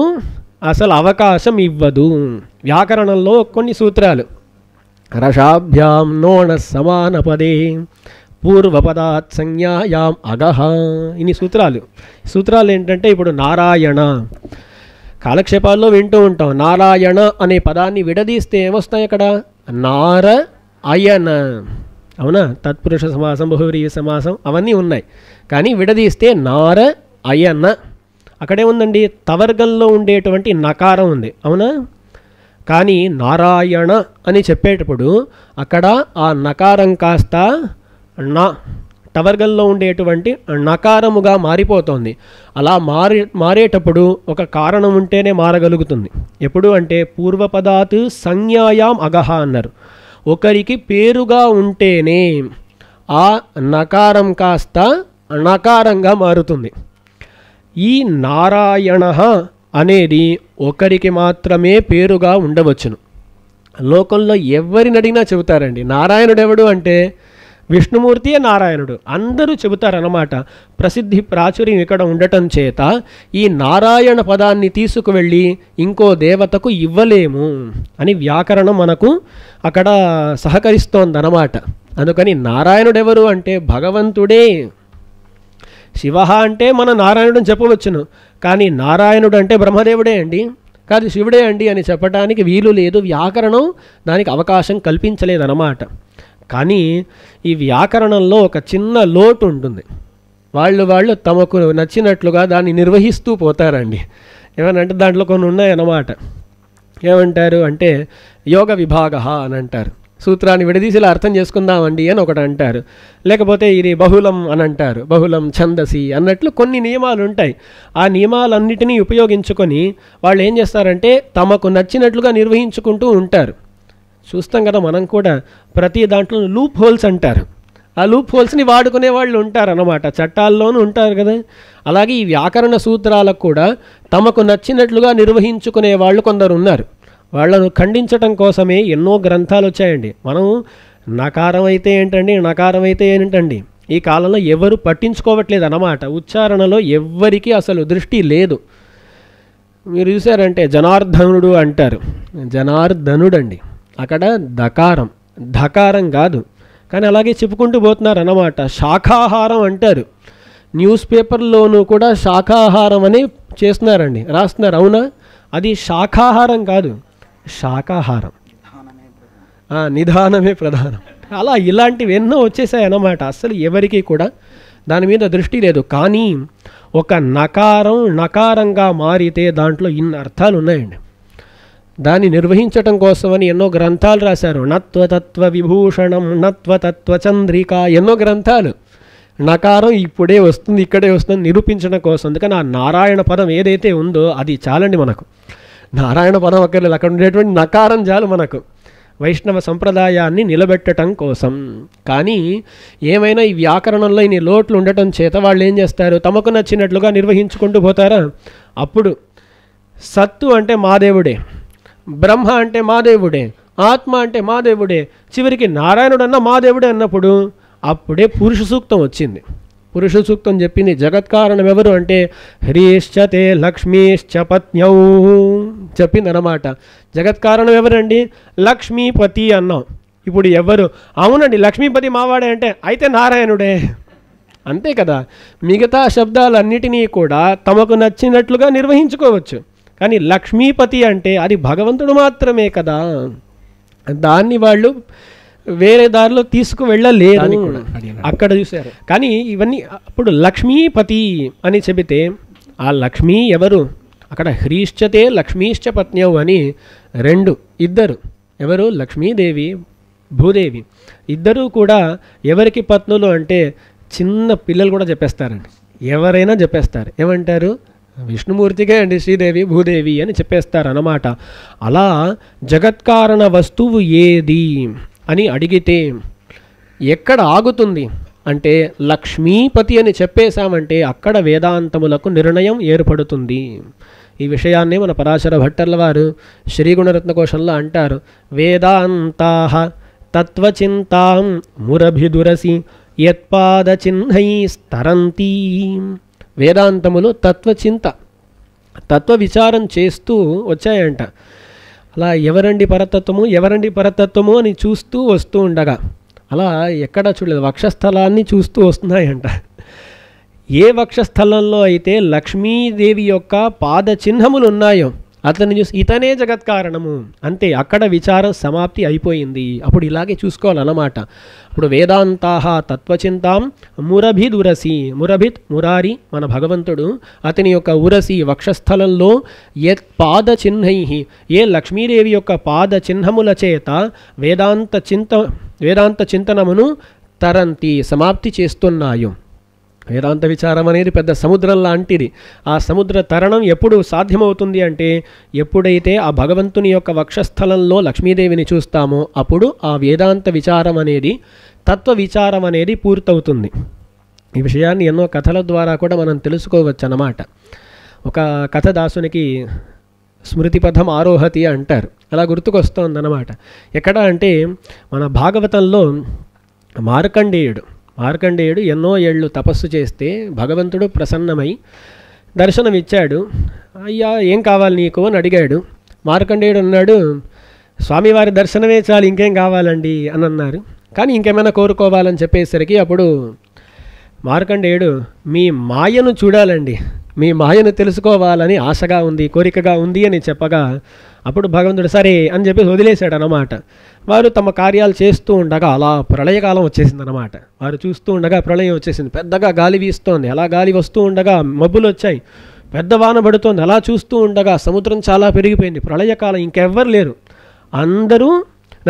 అసలు అవకాశం ఇవ్వదు. వ్యాకరణంలో కొన్ని సూత్రాలు, రషాభ్యాం నోణ సమాన పదే పూర్వపదాత్ సంజ్ఞాయాం అగహ, ఇన్ని సూత్రాలు ఏంటంటే ఇప్పుడు నారాయణ కాలక్షేపాల్లో వింటూ ఉంటాం. నారాయణ అనే పదాన్ని విడదీస్తే ఏమొస్తాయి అక్కడ? నార అయన, అవునా? తత్పురుష సమాసం, బహువ్రీహి సమాసం అవన్నీ ఉన్నాయి. కానీ విడదీస్తే నార అయన. అక్కడే ఉందండి, తవర్గంలో ఉండేటువంటి నకారం ఉంది, అవునా? కానీ నారాయణ అని చెప్పేటప్పుడు అక్కడ ఆ నకారం కాస్త నా టవర్గంలో ఉండేటువంటి నకారముగా మారిపోతుంది. అలా మారేటప్పుడు ఒక కారణం ఉంటేనే మారగలుగుతుంది. ఎప్పుడు అంటే పూర్వపదాత్ సంజ్ఞాయాం అగహ అన్నారు. ఒకరికి పేరుగా ఉంటేనే ఆ నకారం కాస్త నకారంగా మారుతుంది. ఈ నారాయణ అనేది ఒకరికి మాత్రమే పేరుగా ఉండవచ్చును. లోకంలో ఎవరిని అడిగినా చెబుతారండి, నారాయణుడు ఎవడు అంటే విష్ణుమూర్తియే నారాయణుడు అందరూ చెబుతారన్నమాట. ప్రసిద్ధి ప్రాచుర్యం ఇక్కడ ఉండటం చేత ఈ నారాయణ పదాన్ని తీసుకువెళ్ళి ఇంకో దేవతకు ఇవ్వలేము అని వ్యాకరణం మనకు అక్కడ సహకరిస్తోందన్నమాట. అందుకని నారాయణుడెవరు అంటే భగవంతుడే. శివ అంటే మన నారాయణుడు చెప్పవచ్చును, కానీ నారాయణుడు అంటే బ్రహ్మదేవుడే అండి, కాదు శివుడే అండి అని చెప్పడానికి వీలు లేదు. వ్యాకరణం దానికి అవకాశం కల్పించలేదన్నమాట. కానీ ఈ వ్యాకరణంలో ఒక చిన్న లోటు ఉంటుంది. వాళ్ళు తమకు నచ్చినట్లుగా దాన్ని నిర్వహిస్తూ పోతారండి. ఏమనంటే దాంట్లో కొన్ని ఉన్నాయన్నమాట. ఏమంటారు అంటే యోగ విభాగ అని అంటారు, సూత్రాన్ని విడదీసి ఇలా అర్థం చేసుకుందామండి అని ఒకటి అంటారు. లేకపోతే ఇది బహుళం అని అంటారు, బహుళం ఛందసి అన్నట్లు కొన్ని నియమాలు ఉంటాయి. ఆ నియమాలన్నిటినీ ఉపయోగించుకొని వాళ్ళు ఏం చేస్తారంటే తమకు నచ్చినట్లుగా నిర్వహించుకుంటూ ఉంటారు. చూస్తాం కదా మనం కూడా, ప్రతి దాంట్లో లూప్ హోల్స్ అంటారు. ఆ లూప్ హోల్స్ని వాడుకునే వాళ్ళు ఉంటారు అన్నమాట, చట్టాల్లోనూ ఉంటారు కదా. అలాగే ఈ వ్యాకరణ సూత్రాలకు కూడా తమకు నచ్చినట్లుగా నిర్వహించుకునే వాళ్ళు కొందరు ఉన్నారు. వాళ్ళను ఖండించటం కోసమే ఎన్నో గ్రంథాలు వచ్చాయండి. మనం నకారం అయితే ఏంటండి, నకారం అయితే ఏంటండి, ఈ కాలంలో ఎవరు పట్టించుకోవట్లేదు అన్నమాట. ఉచ్చారణలో ఎవ్వరికీ అసలు దృష్టి లేదు. మీరు చూసారంటే జనార్దనుడు అంటారు, జనార్దనుడు అండి, అక్కడ దకారం ధకారం కాదు. కానీ అలాగే చెప్పుకుంటూ పోతున్నారు అన్నమాట. శాఖాహారం అంటారు, న్యూస్ పేపర్లోనూ కూడా శాఖాహారం అని చేస్తున్నారండి, రాస్తున్నారు, అవునా? అది శాఖాహారం కాదు, శాకాహారం, నిదానమే ప్రధానం. అలా ఇలాంటివి ఎన్నో వచ్చేసాయి అన్నమాట. అసలు ఎవరికి కూడా దాని మీద దృష్టి లేదు. కానీ ఒక నకారం నకారంగా మారితే దాంట్లో ఇన్ని అర్థాలు ఉన్నాయండి. దాన్ని నిర్వహించటం కోసమని ఎన్నో గ్రంథాలు రాశారు. నత్వతత్వ విభూషణం, నత్వతత్వ చంద్రిక, ఎన్నో గ్రంథాలు. నకారం ఇప్పుడే వస్తుంది, ఇక్కడే వస్తుంది నిరూపించడం కోసం. అందుకని ఆ నారాయణ పదం ఏదైతే ఉందో అది చాలండి మనకు. నారాయణ పదం అక్కర్లేదు, అక్కడ ఉండేటువంటి నకారం చాలు మనకు వైష్ణవ సంప్రదాయాన్ని నిలబెట్టడం కోసం. కానీ ఏమైనా ఈ వ్యాకరణంలో ఇన్ని లోట్లు ఉండటం చేత వాళ్ళు ఏం చేస్తారు, తమకు నచ్చినట్లుగా నిర్వహించుకుంటూ పోతారా. అప్పుడు సత్తు అంటే మాదేవుడే, బ్రహ్మ అంటే మాదేవుడే, ఆత్మ అంటే మాదేవుడే, చివరికి నారాయణుడు అన్న మాదేవుడే అన్నప్పుడు అప్పుడే పురుష సూక్తం వచ్చింది. పురుష సూక్తం చెప్పింది. జగత్కారణం ఎవరు అంటే హ్రీశ్చతే లక్ష్మీశ్చ పత్న్యౌ చెప్పింది అన్నమాట. జగత్కారణం ఎవరండి? లక్ష్మీపతి అన్నాం. ఇప్పుడు ఎవరు? అవునండి లక్ష్మీపతి మావాడే అంటే అయితే నారాయణుడే, అంతే కదా. మిగతా శబ్దాలన్నిటినీ కూడా తమకు నచ్చినట్లుగా నిర్వహించుకోవచ్చు. కానీ లక్ష్మీపతి అంటే అది భగవంతుడు మాత్రమే కదా. దాన్ని వాళ్ళు వేరే దారిలో తీసుకువెళ్ళలేదు, అక్కడ చూశారు. కానీ ఇవన్నీ అప్పుడు లక్ష్మీపతి అని చెబితే ఆ లక్ష్మీ ఎవరు? అక్కడ హ్రీశ్చతే లక్ష్మీశ్చ పత్న్యౌ అని ఇద్దరు ఎవరు? లక్ష్మీదేవి, భూదేవి. ఇద్దరూ కూడా ఎవరికి పత్నులు అంటే చిన్న పిల్లలు కూడా చెప్పేస్తారండి. ఎవరైనా చెప్పేస్తారు. ఏమంటారు? విష్ణుమూర్తికే అండి శ్రీదేవి భూదేవి అని చెప్పేస్తారు అన్నమాట. అలా జగత్కారణ వస్తువు ఏది అని అడిగితే ఎక్కడ ఆగుతుంది అంటే లక్ష్మీపతి అని చెప్పేశామంటే అక్కడ వేదాంతములకు నిర్ణయం ఏర్పడుతుంది. ఈ విషయాన్నే మన పరాశర భట్టర్ల వారు శ్రీగుణరత్నకోశంలో అంటారు. వేదాంతాః తత్వచింతాం మురభిదురసి యత్పాద చిహ్నైస్తరంతి. వేదాంతములు తత్వచింత, తత్వ విచారం చేస్తూ వచ్చాయంట. అలా ఎవరండి పరతత్వము అని చూస్తూ వస్తూ ఉండగా అలా ఎక్కడ చూడలేదు, వక్షస్థలాన్ని చూస్తూ వస్తున్నాయంట. ఏ వక్షస్థలంలో అయితే లక్ష్మీదేవి యొక్క పాద చిహ్నములు ఉన్నాయో అతన్ని చూసి ఇతనే జగత్కారణము, అంతే, అక్కడ విచారం సమాప్తి అయిపోయింది. అప్పుడు ఇలాగే చూసుకోవాలన్నమాట. ఇప్పుడు వేదాంతాః తత్వచింతాం మురభిద్ ఉరసి, మురభిత్ మురారి మన భగవంతుడు, అతని యొక్క ఉరసి వక్షస్థలంలో యత్ పాద చిహ్నై, ఏ లక్ష్మీదేవి యొక్క పాద చిహ్నముల చేత వేదాంత చింతనమును తరంతి సమాప్తి చేస్తున్నాయో. వేదాంత విచారం అనేది పెద్ద సముద్రం లాంటిది. ఆ సముద్ర తరణం ఎప్పుడు సాధ్యమవుతుంది అంటే ఎప్పుడైతే ఆ భగవంతుని యొక్క వక్షస్థలంలో లక్ష్మీదేవిని చూస్తామో అప్పుడు ఆ వేదాంత విచారం అనేది, తత్వ విచారం అనేది పూర్తవుతుంది. ఈ విషయాన్ని ఎన్నో కథల ద్వారా కూడా మనం తెలుసుకోవచ్చు అన్నమాట. ఒక కథ దాసునికి స్మృతిపథం ఆరోహతి అంటారు, అలా గుర్తుకొస్తోందన్నమాట. ఎక్కడ అంటే మన భాగవతంలో మార్కండేయుడు ఎన్నో ఏళ్ళు తపస్సు చేస్తే భగవంతుడు ప్రసన్నమై దర్శనమిచ్చాడు. అయ్యా ఏం కావాలి నీకు అని అడిగాడు. మార్కండేయుడు అన్నాడు, స్వామివారి దర్శనమే చాలు, ఇంకేం కావాలండి అని అన్నారు. కానీ ఇంకేమైనా కోరుకోవాలని చెప్పేసరికి అప్పుడు మార్కండేయుడు మీ మాయను చూడాలండి, మీ మాయను తెలుసుకోవాలని ఆశగా ఉంది, కోరికగా ఉంది అని చెప్పగా అప్పుడు భగవంతుడు సరే అని చెప్పి వదిలేశాడు అన్నమాట. వారు తమ కార్యాలు చేస్తూ ఉండగా అలా ప్రళయకాలం వచ్చేసింది అన్నమాట. వారు చూస్తూ ఉండగా ప్రళయం వచ్చేసింది, పెద్దగా గాలి వీస్తోంది. అలా గాలి వస్తూ ఉండగా మబ్బులు వచ్చాయి, పెద్ద వాన పడుతోంది. అలా చూస్తూ ఉండగా సముద్రం చాలా పెరిగిపోయింది. ప్రళయకాలం, ఇంకెవ్వరు లేరు, అందరూ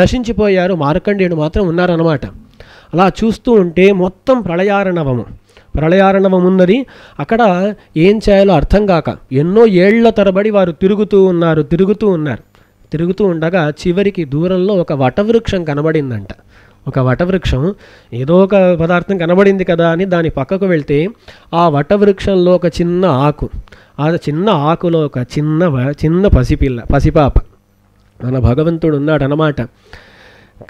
నశించిపోయారు, మార్కండేయుడు మాత్రం ఉన్నారన్నమాట. అలా చూస్తూ ఉంటే మొత్తం ప్రళయారణవం ఉన్నది. అక్కడ ఏం చేయాలో అర్థం కాక ఎన్నో ఏళ్ల తరబడి వారు తిరుగుతూ ఉండగా చివరికి దూరంలో ఒక వటవృక్షం కనబడిందంట. ఒక వటవృక్షం, ఏదో ఒక పదార్థం కనబడింది కదా అని దాని పక్కకు వెళ్తే ఆ వటవృక్షంలో ఒక చిన్న ఆకు, ఆ చిన్న ఆకులో ఒక చిన్న పసిపాప మన భగవంతుడు ఉన్నాడనమాట.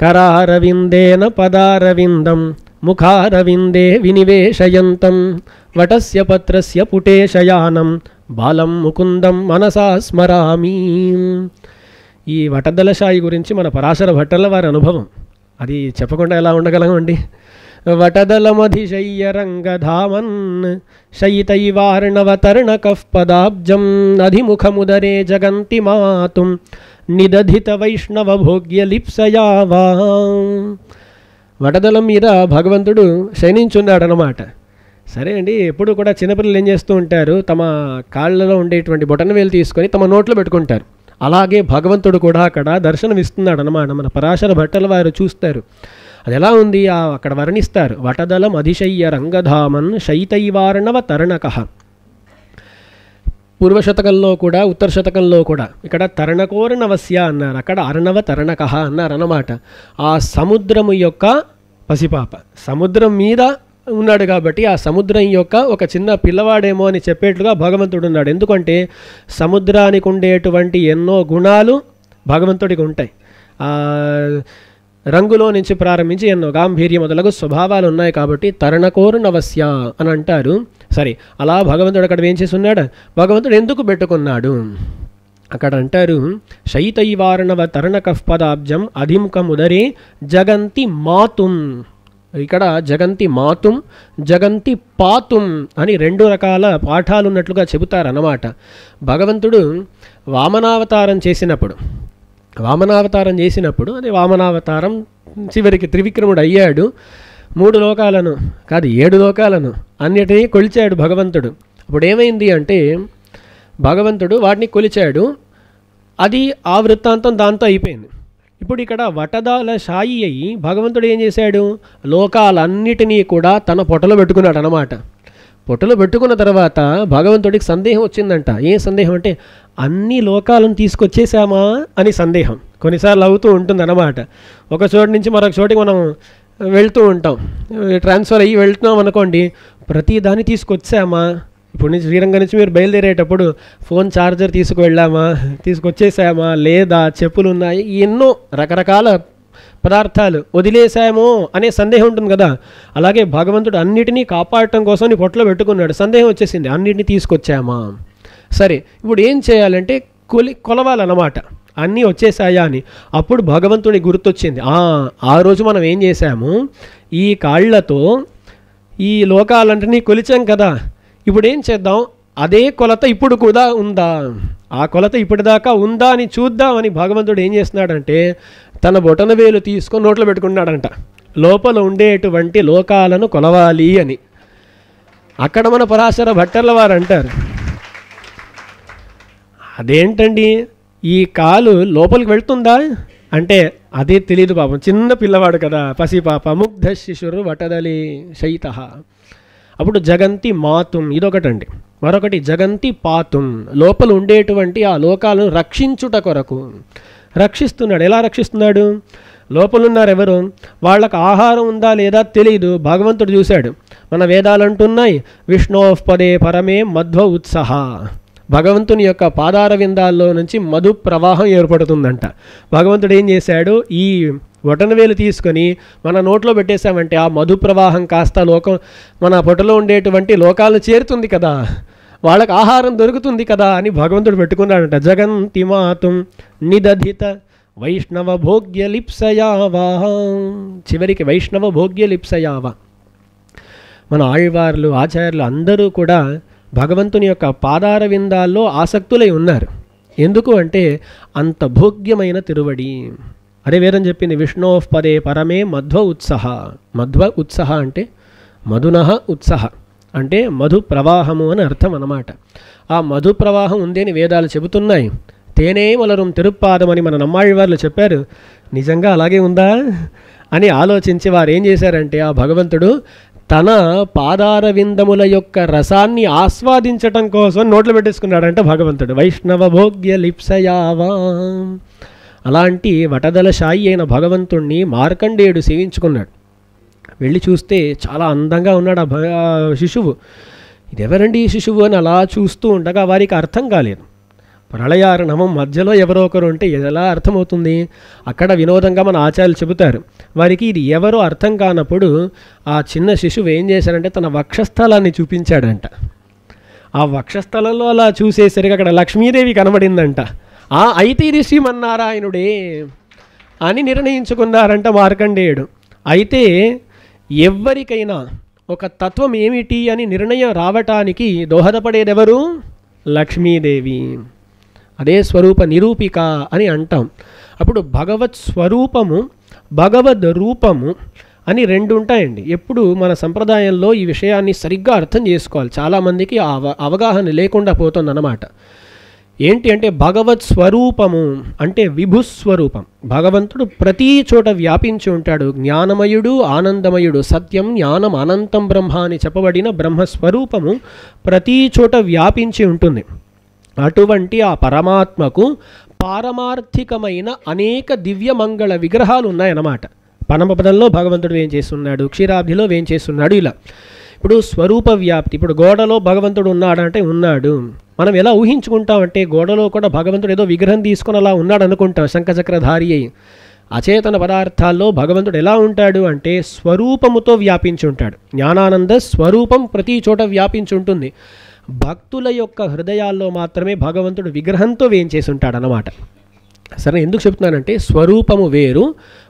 కరారవిందేన పదారవిందం ముఖారవిందే వినివేశయంతం వటస్య పత్రస్య పుటేశయానం బాలం ముకుందం మనసా స్మరామి. ఈ వటదలశాయి గురించి మన పరాశర భట్టర్ల వారి అనుభవం, అది చెప్పకుండా ఎలా ఉండగలమండి. వటదలమధిశయ్య రంగధామన్ శయితైవార్ణవతర్ణకః పదాబ్జం అధిముఖముదరే జగంతి మాతుం నిదధిత వైష్ణవ భోగ్య లిప్సయావా. వటదలం మీద భగవంతుడు శయనించున్నాడనమాట. సరే అండి, ఎప్పుడు కూడా చిన్నపిల్లలు ఏం చేస్తూ ఉంటారు, తమ కాళ్ళలో ఉండేటువంటి బొటనవేలు తీసుకొని తమ నోట్లో పెట్టుకుంటారు. అలాగే భగవంతుడు కూడా అక్కడ దర్శనమిస్తున్నాడు అనమాట. మన పరాశర భట్టల వారు చూస్తారు, అది ఎలా ఉంది అక్కడ వర్ణిస్తారు. వటదలం అధిశయ్య రంగధామన్ శైతైవార్ణవ తరణకః. పూర్వశతకంలో కూడా ఉత్తర శతకంలో కూడా ఇక్కడ తరణకోర్ణవస్య అన్నారు, అక్కడ అర్ణవ తరణకః అన్నారు అన్నమాట. ఆ సముద్రము యొక్క పసిపాప సముద్రం మీద ఉన్నాడు కాబట్టి ఆ సముద్రం యొక్క ఒక చిన్న పిల్లవాడేమో అని చెప్పేట్లుగా భగవంతుడు ఉన్నాడు. ఎందుకంటే సముద్రానికి ఉండేటువంటి ఎన్నో గుణాలు భగవంతుడికి ఉంటాయి. రంగులో నుంచి ప్రారంభించి ఎన్నో గాంభీర్యం మొదలగు స్వభావాలు ఉన్నాయి కాబట్టి తరణకోరునవస్య అని అంటారు. సరే, అలా భగవంతుడు అక్కడ ఏం చేసి ఉన్నాడు? భగవంతుడు ఎందుకు పెట్టుకున్నాడు అక్కడ అంటారు, శైతైవారణవ తరణకఃపదాబ్జం అధిముఖముదరే జగంతి మాతుం. ఇక్కడ జగంతి మాతుం, జగంతి పాతుం అని 2 రకాల పాఠాలు ఉన్నట్లుగా చెబుతారన్నమాట. భగవంతుడు వామనావతారం చేసినప్పుడు అదే వామనావతారం చివరికి త్రివిక్రముడు అయ్యాడు. 3 లోకాలను కాదు 7 లోకాలను అన్నిటినీ కొలిచాడు భగవంతుడు. అప్పుడు ఏమైంది అంటే భగవంతుడు వాటిని కొలిచాడు, అది ఆ వృత్తాంతం దాంతో అయిపోయింది. ఇప్పుడు ఇక్కడ వటదాల షాయి అయ్యి భగవంతుడు ఏం చేశాడు? లోకాలన్నిటినీ కూడా తన పొట్టలో పెట్టుకున్నాడు అన్నమాట. పొట్టలో పెట్టుకున్న తర్వాత భగవంతుడికి సందేహం వచ్చిందంట. ఏ సందేహం అంటే అన్ని లోకాలను తీసుకొచ్చేసామా అని సందేహం కొన్నిసార్లు అవుతూ ఉంటుంది అన్నమాట. ఒక చోటు నుంచి మరొక చోటికి మనం వెళ్తూ ఉంటాం, ట్రాన్స్ఫర్ అయ్యి వెళ్తున్నాం అనుకోండి, ప్రతి దాన్ని తీసుకొచ్చామా? ఇప్పుడు నుంచి శ్రీరంగం నుంచి మీరు బయలుదేరేటప్పుడు ఫోన్ ఛార్జర్ తీసుకొచ్చేసామా లేదా, చెప్పులు ఉన్నాయి, ఎన్నో రకరకాల పదార్థాలు వదిలేసామో అనే సందేహం ఉంటుంది కదా. అలాగే భగవంతుడు అన్నిటినీ కాపాడటం కోసం నీ పొట్టలో పెట్టుకున్నాడు. సందేహం వచ్చేసింది, అన్నిటినీ తీసుకొచ్చామా? సరే, ఇప్పుడు ఏం చేయాలంటే కొలవాలన్నమాట, అన్నీ వచ్చేసాయా అని. అప్పుడు భగవంతుడి గుర్తొచ్చింది, ఆ రోజు మనం ఏం చేశాము, ఈ కాళ్ళతో ఈ లోకాలన్నిటినీ కొలిచాం కదా, ఇప్పుడు ఏం చేద్దాం, అదే కొలత ఇప్పుడు కూడా ఉందా, ఆ కొలత ఇప్పటిదాకా ఉందా అని చూద్దామని భగవంతుడు ఏం చేస్తున్నాడంటే తన బొటన వేలు తీసుకొని నోట్లో పెట్టుకున్నాడంట, లోపల ఉండేటువంటి లోకాలను కొలవాలి అని. అక్కడ మన పరాశర భట్టర్ల వారు అంటారు, అదేంటండి ఈ కాలు లోపలికి వెళ్తుందా అంటే అదే తెలియదు పాపం, చిన్న పిల్లవాడు కదా, పసిపాప. ముగ్ధ శిశురు వటదలి శైత. అప్పుడు జగంతి మాతుం ఇదొకటండి. మరొకటి జగంతి పాతుం, లోపల ఉండేటువంటి ఆ లోకాలను రక్షించుట కొరకు రక్షిస్తున్నాడు. ఎలా రక్షిస్తున్నాడు? లోపలున్నారు ఎవరు, వాళ్ళకు ఆహారం ఉందా లేదా తెలియదు, భగవంతుడు చూశాడు. మన వేదాలు అంటున్నాయి, విష్ణోః పదే పరమే మధ్వ ఉత్సహ, భగవంతుని యొక్క పాదార విందాల్లో నుంచి మధు ప్రవాహం ఏర్పడుతుందంట. భగవంతుడు ఏం చేశాడు, ఈ బొటనవేలు తీసుకొని మన నోట్లో పెట్టేశామంటే ఆ మధు ప్రవాహం కాస్త మన పొట్టలో ఉండేటువంటి లోకాలను చేరుతుంది కదా, వాళ్ళకి ఆహారం దొరుకుతుంది కదా అని భగవంతుడు పెట్టుకున్నాడంట. జగంతి మాతుం నిదధిత వైష్ణవ భోగ్య లిప్సయావా. చివరికి వైష్ణవ భోగ్య లిప్సయావా. మన ఆళ్వార్లు ఆచార్యులు అందరూ కూడా భగవంతుని యొక్క పాదార విందాల్లో ఆసక్తులై ఉన్నారు. ఎందుకు అంటే అంత భోగ్యమైన తిరువడి. అదే వేదం చెప్పింది, విష్ణోః పదే పరమే మధ్వ ఉత్సహ. మధ్వ ఉత్సహ అంటే మధునః ఉత్సహ అంటే మధు ప్రవాహము అని అర్థం అన్నమాట. ఆ మధు ప్రవాహం ఉంది అని వేదాలు చెబుతున్నాయి. తేనే మలరుం తిరుప్పాదం అని మన నమ్మాళ్ళవార్లు చెప్పారు. నిజంగా అలాగే ఉందా అని ఆలోచించి వారు ఏం చేశారంటే ఆ భగవంతుడు తన పాదార విందముల యొక్క రసాన్ని ఆస్వాదించటం కోసం నోట్లో పెట్టేసుకున్నాడంట భగవంతుడు. వైష్ణవ భోగ్య లిప్సయావా. అలాంటి వటదల షాయి అయిన భగవంతుణ్ణి మార్కండేయుడు సేవించుకున్నాడు. వెళ్ళి చూస్తే చాలా అందంగా ఉన్నాడు ఆ శిశువు. ఇదెవరండి ఈ శిశువు అని అలా చూస్తూ ఉండగా వారికి అర్థం కాలేదు. ప్రళయారణమం మధ్యలో ఎవరో ఒకరు ఉంటే ఎలా అర్థమవుతుంది? అక్కడ వినోదంగా మన ఆచార్యులు చెబుతారు, వారికి ఇది ఎవరో అర్థం కానప్పుడు ఆ చిన్న శిశువు ఏం చేశాడంటే తన వక్షస్థలాన్ని చూపించాడంట. ఆ వక్షస్థలంలో అలా చూసేసరికి అక్కడ లక్ష్మీదేవి కనబడిందంట. అయితే ఇది శ్రీమన్నారాయణుడే అని నిర్ణయించుకున్నారంట మార్కండేయుడు. అయితే ఎవరికైనా ఒక తత్వం ఏమిటి అని నిర్ణయం రావటానికి దోహదపడేదెవరు? లక్ష్మీదేవి. అదే స్వరూప నిరూపిక అని అంటాం. అప్పుడు భగవత్ స్వరూపము భగవద్ రూపము అని 2 ఉంటాయండి. ఎప్పుడు మన సంప్రదాయంలో ఈ విషయాన్ని సరిగ్గా అర్థం చేసుకోవాలి. చాలామందికి అవగాహన లేకుండా పోతుందన్నమాట. ఏంటి అంటే భగవత్ స్వరూపము అంటే విభుస్వరూపం. భగవంతుడు ప్రతి చోట వ్యాపించి ఉంటాడు. జ్ఞానమయుడు ఆనందమయుడు, సత్యం జ్ఞానం అనంతం బ్రహ్మ అని చెప్పబడిన బ్రహ్మస్వరూపము ప్రతి చోట వ్యాపించి ఉంటుంది. అటువంటి ఆ పరమాత్మకు పారమార్థికమైన అనేక దివ్యమంగళ విగ్రహాలు ఉన్నాయన్నమాట. పరమపదంలో భగవంతుడు ఏం చేస్తున్నాడు, క్షీరాబ్ధిలో ఏం చేస్తున్నాడు, ఇలా. ఇప్పుడు స్వరూప వ్యాప్తి, ఇప్పుడు గోడలో భగవంతుడు ఉన్నాడంటే ఉన్నాడు. మనం ఎలా ఊహించుకుంటామంటే గోడలో కూడా భగవంతుడు ఏదో విగ్రహం తీసుకొని అలా ఉన్నాడు అనుకుంటాం, శంఖచక్రధారి అయి. అచేతన పదార్థాల్లో భగవంతుడు ఎలా ఉంటాడు అంటే స్వరూపముతో వ్యాపించి ఉంటాడు. జ్ఞానానంద స్వరూపం ప్రతి చోట వ్యాపించి ఉంటుంది. భక్తుల యొక్క హృదయాల్లో మాత్రమే భగవంతుడు విగ్రహంతో వేయించేసి ఉంటాడు అన్నమాట. సరే, ఎందుకు చెప్తున్నానంటే స్వరూపము వేరు,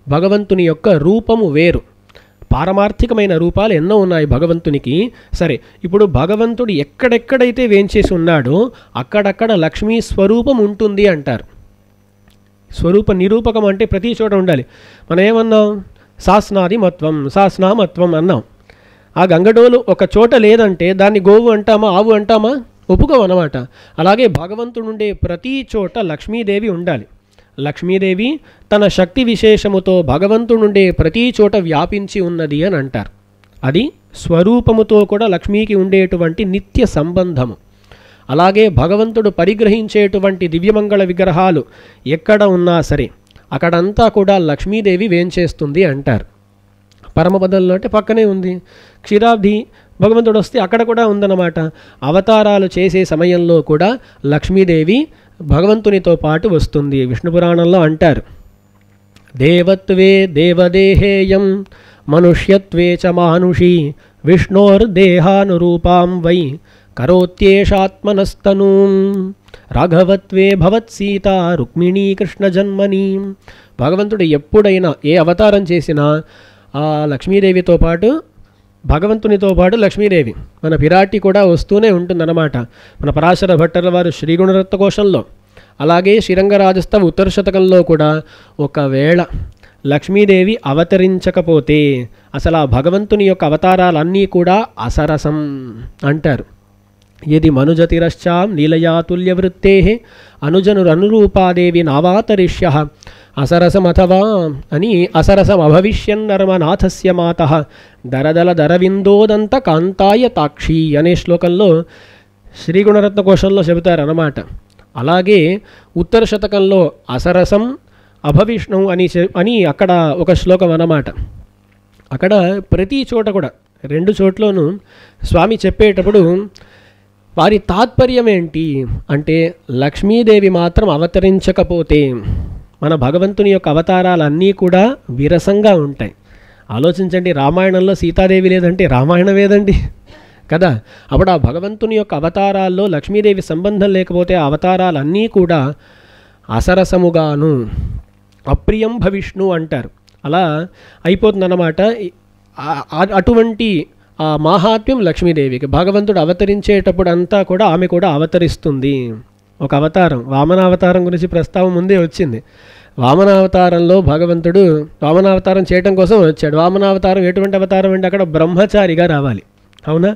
భగవంతుని యొక్క రూపము వేరు. పారమార్థికమైన రూపాలు ఎన్నో ఉన్నాయి భగవంతునికి. సరే, ఇప్పుడు భగవంతుడు ఎక్కడెక్కడైతే వేంచేసి ఉన్నాడో అక్కడక్కడ లక్ష్మీ స్వరూపం ఉంటుంది అంటారు. స్వరూప నిరూపకం అంటే ప్రతి చోట ఉండాలి. మనం ఏమన్నాం? సాస్నామత్వం అన్నాం. ఆ గంగడోలు ఒక చోట లేదంటే దాన్ని గోవు అంటామా, ఆవు అంటామా? ఒప్పుకోమన్నమాట. అలాగే భగవంతుడు ఉండే ప్రతి చోట లక్ష్మీదేవి ఉండాలి. లక్ష్మీదేవి తన శక్తి విశేషముతో భగవంతుడుండే ప్రతి చోట వ్యాపించి ఉన్నది అని అంటారు. అది స్వరూపముతో కూడా లక్ష్మీకి ఉండేటువంటి నిత్య సంబంధము. అలాగే భగవంతుడు పరిగ్రహించేటువంటి దివ్యమంగళ విగ్రహాలు ఎక్కడ ఉన్నా సరే అక్కడంతా కూడా లక్ష్మీదేవి వేంచేస్తుంది అంటారు. పరమపదంలో అంటే పక్కనే ఉంది. క్షీరాబ్ది భగవంతుడు వస్తే అక్కడ కూడా ఉందన్నమాట. అవతారాలు చేసే సమయంలో కూడా లక్ష్మీదేవి భగవంతునితో పాటు వస్తుంది. విష్ణు పురాణంలో అంటారు, దేవత్వే దేవదేహేయం మనుష్యత్వే చ మానుషి విష్ణోర్దేహానురూపాం వై కరోత్యేషాత్మనస్తనూం రాఘవత్వే భవత్సీత రుక్మిణీ కృష్ణ జన్మని. భగవంతుడు ఎప్పుడైనా ఏ అవతారం చేసినా ఆ లక్ష్మీదేవితో పాటు భగవంతునితో పాటు లక్ష్మీదేవి మన పిరాటి కూడా వస్తూనే ఉంటుందన్నమాట. మన పరాశర భట్టల వారు శ్రీగుణరత్న కోశంలో, అలాగే శ్రీరంగరాజస్తవ ఉత్తర శతకంలో కూడా ఒకవేళ లక్ష్మీదేవి అవతరించకపోతే అసలు ఆ భగవంతుని యొక్క అవతారాలన్నీ కూడా అసరసం అంటారు. యది మనుజతిరశ్చాం నీలయాతుల్యవృత్తే అనుజనురనురూపాదేవి నావాతరిష్య అసరసమథవా అని అసరసం అభవిష్యన్నర్మనాథస్య మాత దరదల దరవిందోదంత కాంతాయ తాక్షి అనే శ్లోకంలో శ్రీగుణరత్న కోశంలో చెబుతారన్నమాట. అలాగే ఉత్తర శతకంలో అసరసం అభవిష్ణు అని అక్కడ ఒక శ్లోకం అన్నమాట. అక్కడ ప్రతి చోట కూడా రెండు చోట్లోనూ స్వామి చెప్పేటప్పుడు వారి తాత్పర్యం ఏంటి అంటే లక్ష్మీదేవి మాత్రం అవతరించకపోతే మన భగవంతుని యొక్క అవతారాలన్నీ కూడా విరసంగా ఉంటాయి. ఆలోచించండి, రామాయణంలో సీతాదేవి లేదంటే రామాయణం ఏదండి కదా. అప్పుడు ఆ భగవంతుని యొక్క అవతారాల్లో లక్ష్మీదేవి సంబంధం లేకపోతే ఆ అవతారాలన్నీ కూడా అసరసముగాను అప్రియం భవిష్ణు అంటారు. అలా అయిపోతుందన్నమాట. అటువంటి ఆ మాహాత్మ్యం లక్ష్మీదేవికి. భగవంతుడు అవతరించేటప్పుడు అంతా కూడా ఆమె కూడా అవతరిస్తుంది. ఒక అవతారం, వామనావతారం గురించి ప్రస్తావం ముందే వచ్చింది. వామనావతారంలో భగవంతుడు వామనావతారం చేయటం కోసం వచ్చాడు. వామనావతారం ఎటువంటి అవతారం అంటే అక్కడ బ్రహ్మచారిగా రావాలి. అవునా?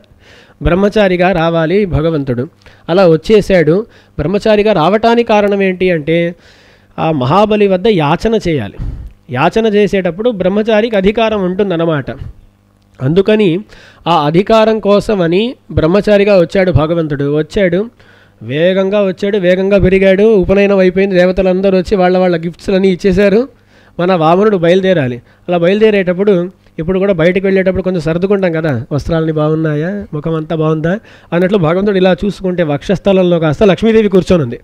బ్రహ్మచారిగా రావాలి భగవంతుడు. అలా వచ్చేసాడు. బ్రహ్మచారిగా రావటానికి కారణం ఏంటి అంటే ఆ మహాబలి వద్ద యాచన చేయాలి. యాచన చేసేటప్పుడు బ్రహ్మచారికి అధికారం ఉంటుందన్నమాట. అందుకని ఆ అధికారం కోసమని బ్రహ్మచారిగా వచ్చాడు భగవంతుడు. వేగంగా వచ్చాడు, వేగంగా పెరిగాడు. ఉపనయనం అయిపోయింది. దేవతలందరూ వచ్చి వాళ్ళ గిఫ్ట్స్లన్నీ ఇచ్చేశారు. మన వామనుడు బయలుదేరాలి. అలా బయలుదేరేటప్పుడు ఇప్పుడు కూడా బయటకు వెళ్ళేటప్పుడు కొంచెం సర్దుకుంటాం కదా, వస్త్రాలని బాగున్నాయా, ముఖం అంతా బాగుందా అన్నట్లు భగవంతుడు ఇలా చూసుకుంటే వక్షస్థలంలో కాస్త లక్ష్మీదేవి కూర్చొని ఉంది.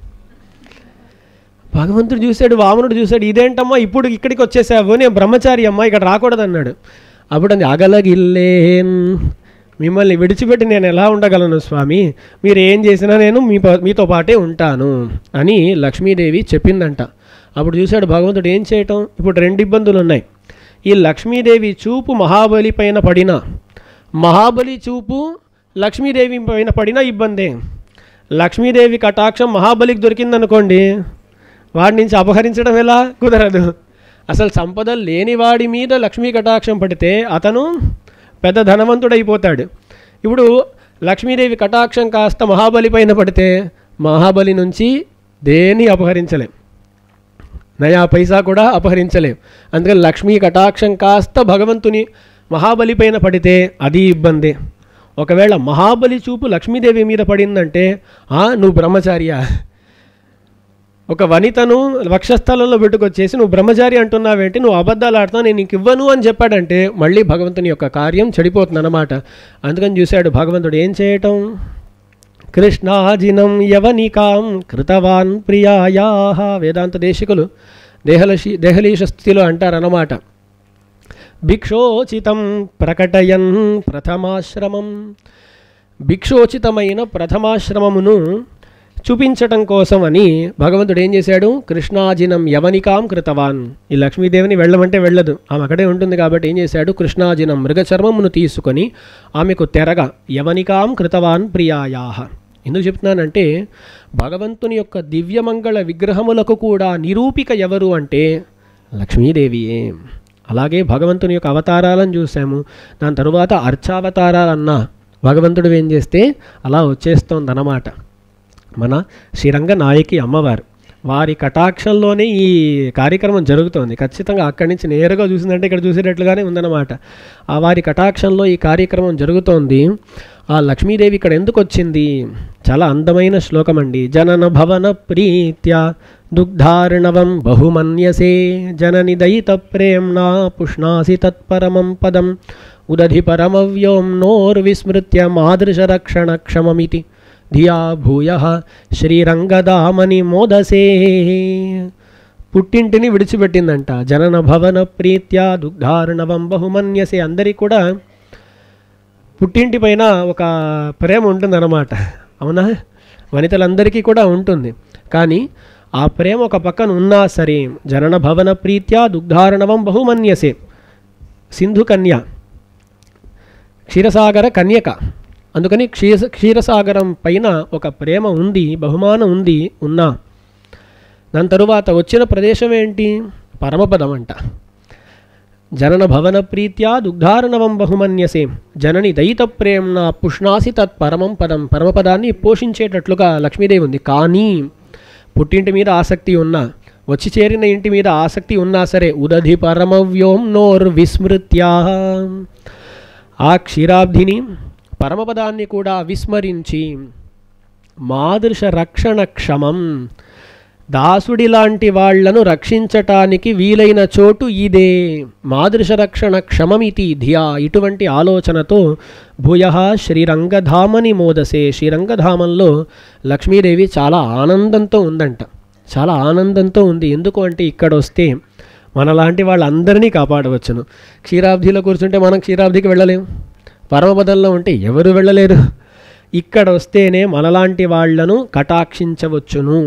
భగవంతుడు చూశాడు, వామనుడు చూశాడు, ఇదేంటమ్మా ఇప్పుడు ఇక్కడికి వచ్చేసావు, నేను బ్రహ్మచారి అమ్మా, ఇక్కడ రాకూడదు అన్నాడు. అప్పుడు అది అగలగిల్లేన్, మిమ్మల్ని విడిచిపెట్టి నేను ఎలా ఉండగలను స్వామి, మీరు ఏం చేసినా నేను మీతో పాటే ఉంటాను అని లక్ష్మీదేవి చెప్పిందంట. అప్పుడు చూశాడు భగవంతుడు ఏం చేయటం. ఇప్పుడు రెండు ఇబ్బందులు ఉన్నాయి. ఈ లక్ష్మీదేవి చూపు మహాబలి పైన పడినా, మహాబలి చూపు లక్ష్మీదేవి పైన పడినా ఇబ్బందే. లక్ష్మీదేవి కటాక్షం మహాబలికి దొరికిందనుకోండి, వాడి నుంచి అపహరించడం ఎలా? కుదరదు. అసలు సంపదలు లేని వాడి మీద లక్ష్మీ కటాక్షం పడితే అతను పెద్ద ధనవంతుడైపోతాడు. ఇప్పుడు లక్ష్మీదేవి కటాక్షం కాస్త మహాబలి పైన పడితే మహాబలి నుంచి దేన్ని అపహరించలేం, నయా పైసా కూడా అపహరించలేం. అందుకని లక్ష్మీ కటాక్షం కాస్త భగవంతుని మహాబలి పైన పడితే అది ఇబ్బందే. ఒకవేళ మహాబలి చూపు లక్ష్మీదేవి మీద పడిందంటే నువ్వు బ్రహ్మచారియా, ఒక వనితను వక్షస్థలంలో పెట్టుకొచ్చేసి నువ్వు బ్రహ్మచారి అంటున్నావేంటి, నువ్వు అబద్ధాలు ఆడుతున్నావు, నేను నీకు ఇవ్వను అని చెప్పాడంటే మళ్ళీ భగవంతుని యొక్క కార్యం చెడిపోతుంది అన్నమాట. అందుకని చూశాడు భగవంతుడు ఏం చేయటం. కృష్ణాజినం యవనికాం కృతవాన్ ప్రియాయా. వేదాంత దేశికులు దేహలీష స్థితిలో అంటారన్నమాట. భిక్షోచితం ప్రకటయన్ ప్రథమాశ్రమం. భిక్షోచితమైన ప్రథమాశ్రమమును చూపించటం కోసం అని భగవంతుడు ఏం చేశాడు? కృష్ణాజినం యవనికాం కృతవాన్. ఈ లక్ష్మీదేవిని వెళ్ళమంటే వెళ్ళదు, ఆమె అక్కడే ఉంటుంది కాబట్టి ఏం చేశాడు? కృష్ణాజినం మృగచర్మమును తీసుకొని ఆమెకు తెరగా యవనికాం కృతవాన్ ప్రియాయాహ. ఎందుకు చెప్తున్నానంటే భగవంతుని యొక్క దివ్యమంగళ విగ్రహములకు కూడా నిరూపిక ఎవరు అంటే లక్ష్మీదేవియే. అలాగే భగవంతుని యొక్క అవతారాలను చూసాము, దాని తరువాత అర్చావతారాలన్నా భగవంతుడు ఏం చేస్తే అలా వచ్చేస్తోందన్నమాట. మన శ్రీరంగ నాయకి అమ్మవారు వారి కటాక్షంలోనే ఈ కార్యక్రమం జరుగుతోంది. ఖచ్చితంగా అక్కడి నుంచి నేరుగా చూసిందంటే ఇక్కడ చూసేటట్లుగానే ఉందన్నమాట. ఆ వారి కటాక్షంలో ఈ కార్యక్రమం జరుగుతోంది. ఆ లక్ష్మీదేవి ఇక్కడ ఎందుకు వచ్చింది? చాలా అందమైన శ్లోకం అండి. జనన భవన ప్రీత్య దుగ్ధార్ణవం బహుమన్యసే జనని దయిత ప్రేమ్నా పుష్ణాసి తత్పరమం పదం ఉదధి పరమవ్యోమ్నోర్విస్మృత్య మాదృశరక్షణ క్షమమితి ధియా భూయః శ్రీరంగదామని మోదసే. పుట్టింటిని విడిచిపెట్టిందంట. జనన భవన ప్రీత్యా దుగ్ధార్ణవం బహుమన్యసే. అందరికీ కూడా పుట్టింటి పైన ఒక ప్రేమ ఉంటుందన్నమాట, అవునా? వనితలందరికీ కూడా ఉంటుంది. కానీ ఆ ప్రేమ ఒక పక్కన ఉన్నా సరే జనన భవన ప్రీత్యా దుగ్ధార్ణవం బహుమన్యసే. సింధు కన్య, క్షీరసాగర కన్యక. అందుకని క్షీరసాగరం పైన ఒక ప్రేమ ఉంది, బహుమానం ఉంది ఉన్నా. దాని తరువాత వచ్చిన ప్రదేశం ఏంటి? పరమపదం అంట. జనన భవన ప్రీత్యా దుగ్ధార్ణవం బహుమన్యసే జనని దయిత ప్రేమ్న పుష్ణాసి తత్ పరమం పదం. పరమపదాన్ని పోషించేటట్లుగా లక్ష్మీదేవి ఉంది. కానీ పుట్టింటి మీద ఆసక్తి ఉన్నా, వచ్చి చేరిన ఇంటి మీద ఆసక్తి ఉన్నా సరే ఉదధి పరమవ్యోమ్నోర్ విస్మృత్యా ఆ క్షీరాబ్ధిని పరమపదాన్ని కూడా విస్మరించి మాదృశ రక్షణ క్షమం, దాసుడి లాంటి వాళ్లను రక్షించటానికి వీలైన చోటు ఇదే. మాదృశ రక్షణ క్షమమితి ధియా. ఇటువంటి ఆలోచనతో భూయః శ్రీరంగధామని మోదసే. శ్రీరంగధామంలో లక్ష్మీదేవి చాలా ఆనందంతో ఉందంట. చాలా ఆనందంతో ఉంది. ఎందుకు అంటే ఇక్కడ వస్తే మనలాంటి వాళ్ళందరినీ కాపాడవచ్చును. క్షీరాబ్ధిలో కూర్చుంటే మనం క్షీరాబ్ధికి వెళ్ళలేము, పరమపదంలో ఉంటే ఎవరు వెళ్ళలేరు. ఇక్కడ వస్తేనే మనలాంటి వాళ్లను కటాక్షించవచ్చును.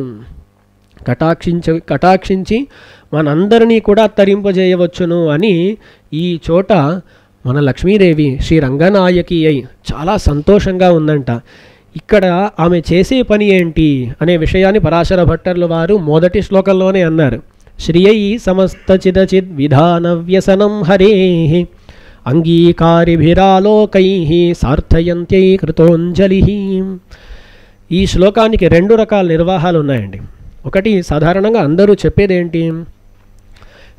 కటాక్షించి మనందరినీ కూడా తరింపజేయవచ్చును అని ఈ చోట మన లక్ష్మీదేవి శ్రీ రంగనాయకి అయి చాలా సంతోషంగా ఉందంట. ఇక్కడ ఆమె చేసే పని ఏంటి అనే విషయాన్ని పరాశర భట్టర్లు వారు మొదటి శ్లోకంలోనే అన్నారు. శ్రియై సమస్త చిదచిద్ విధాన వ్యసనం హరే అంగీకారిభిరాలోకై సార్థయంత్యై కృతోంజలి. ఈ శ్లోకానికి 2 రకాల నిర్వాహాలు ఉన్నాయండి. ఒకటి సాధారణంగా అందరూ చెప్పేదేంటి?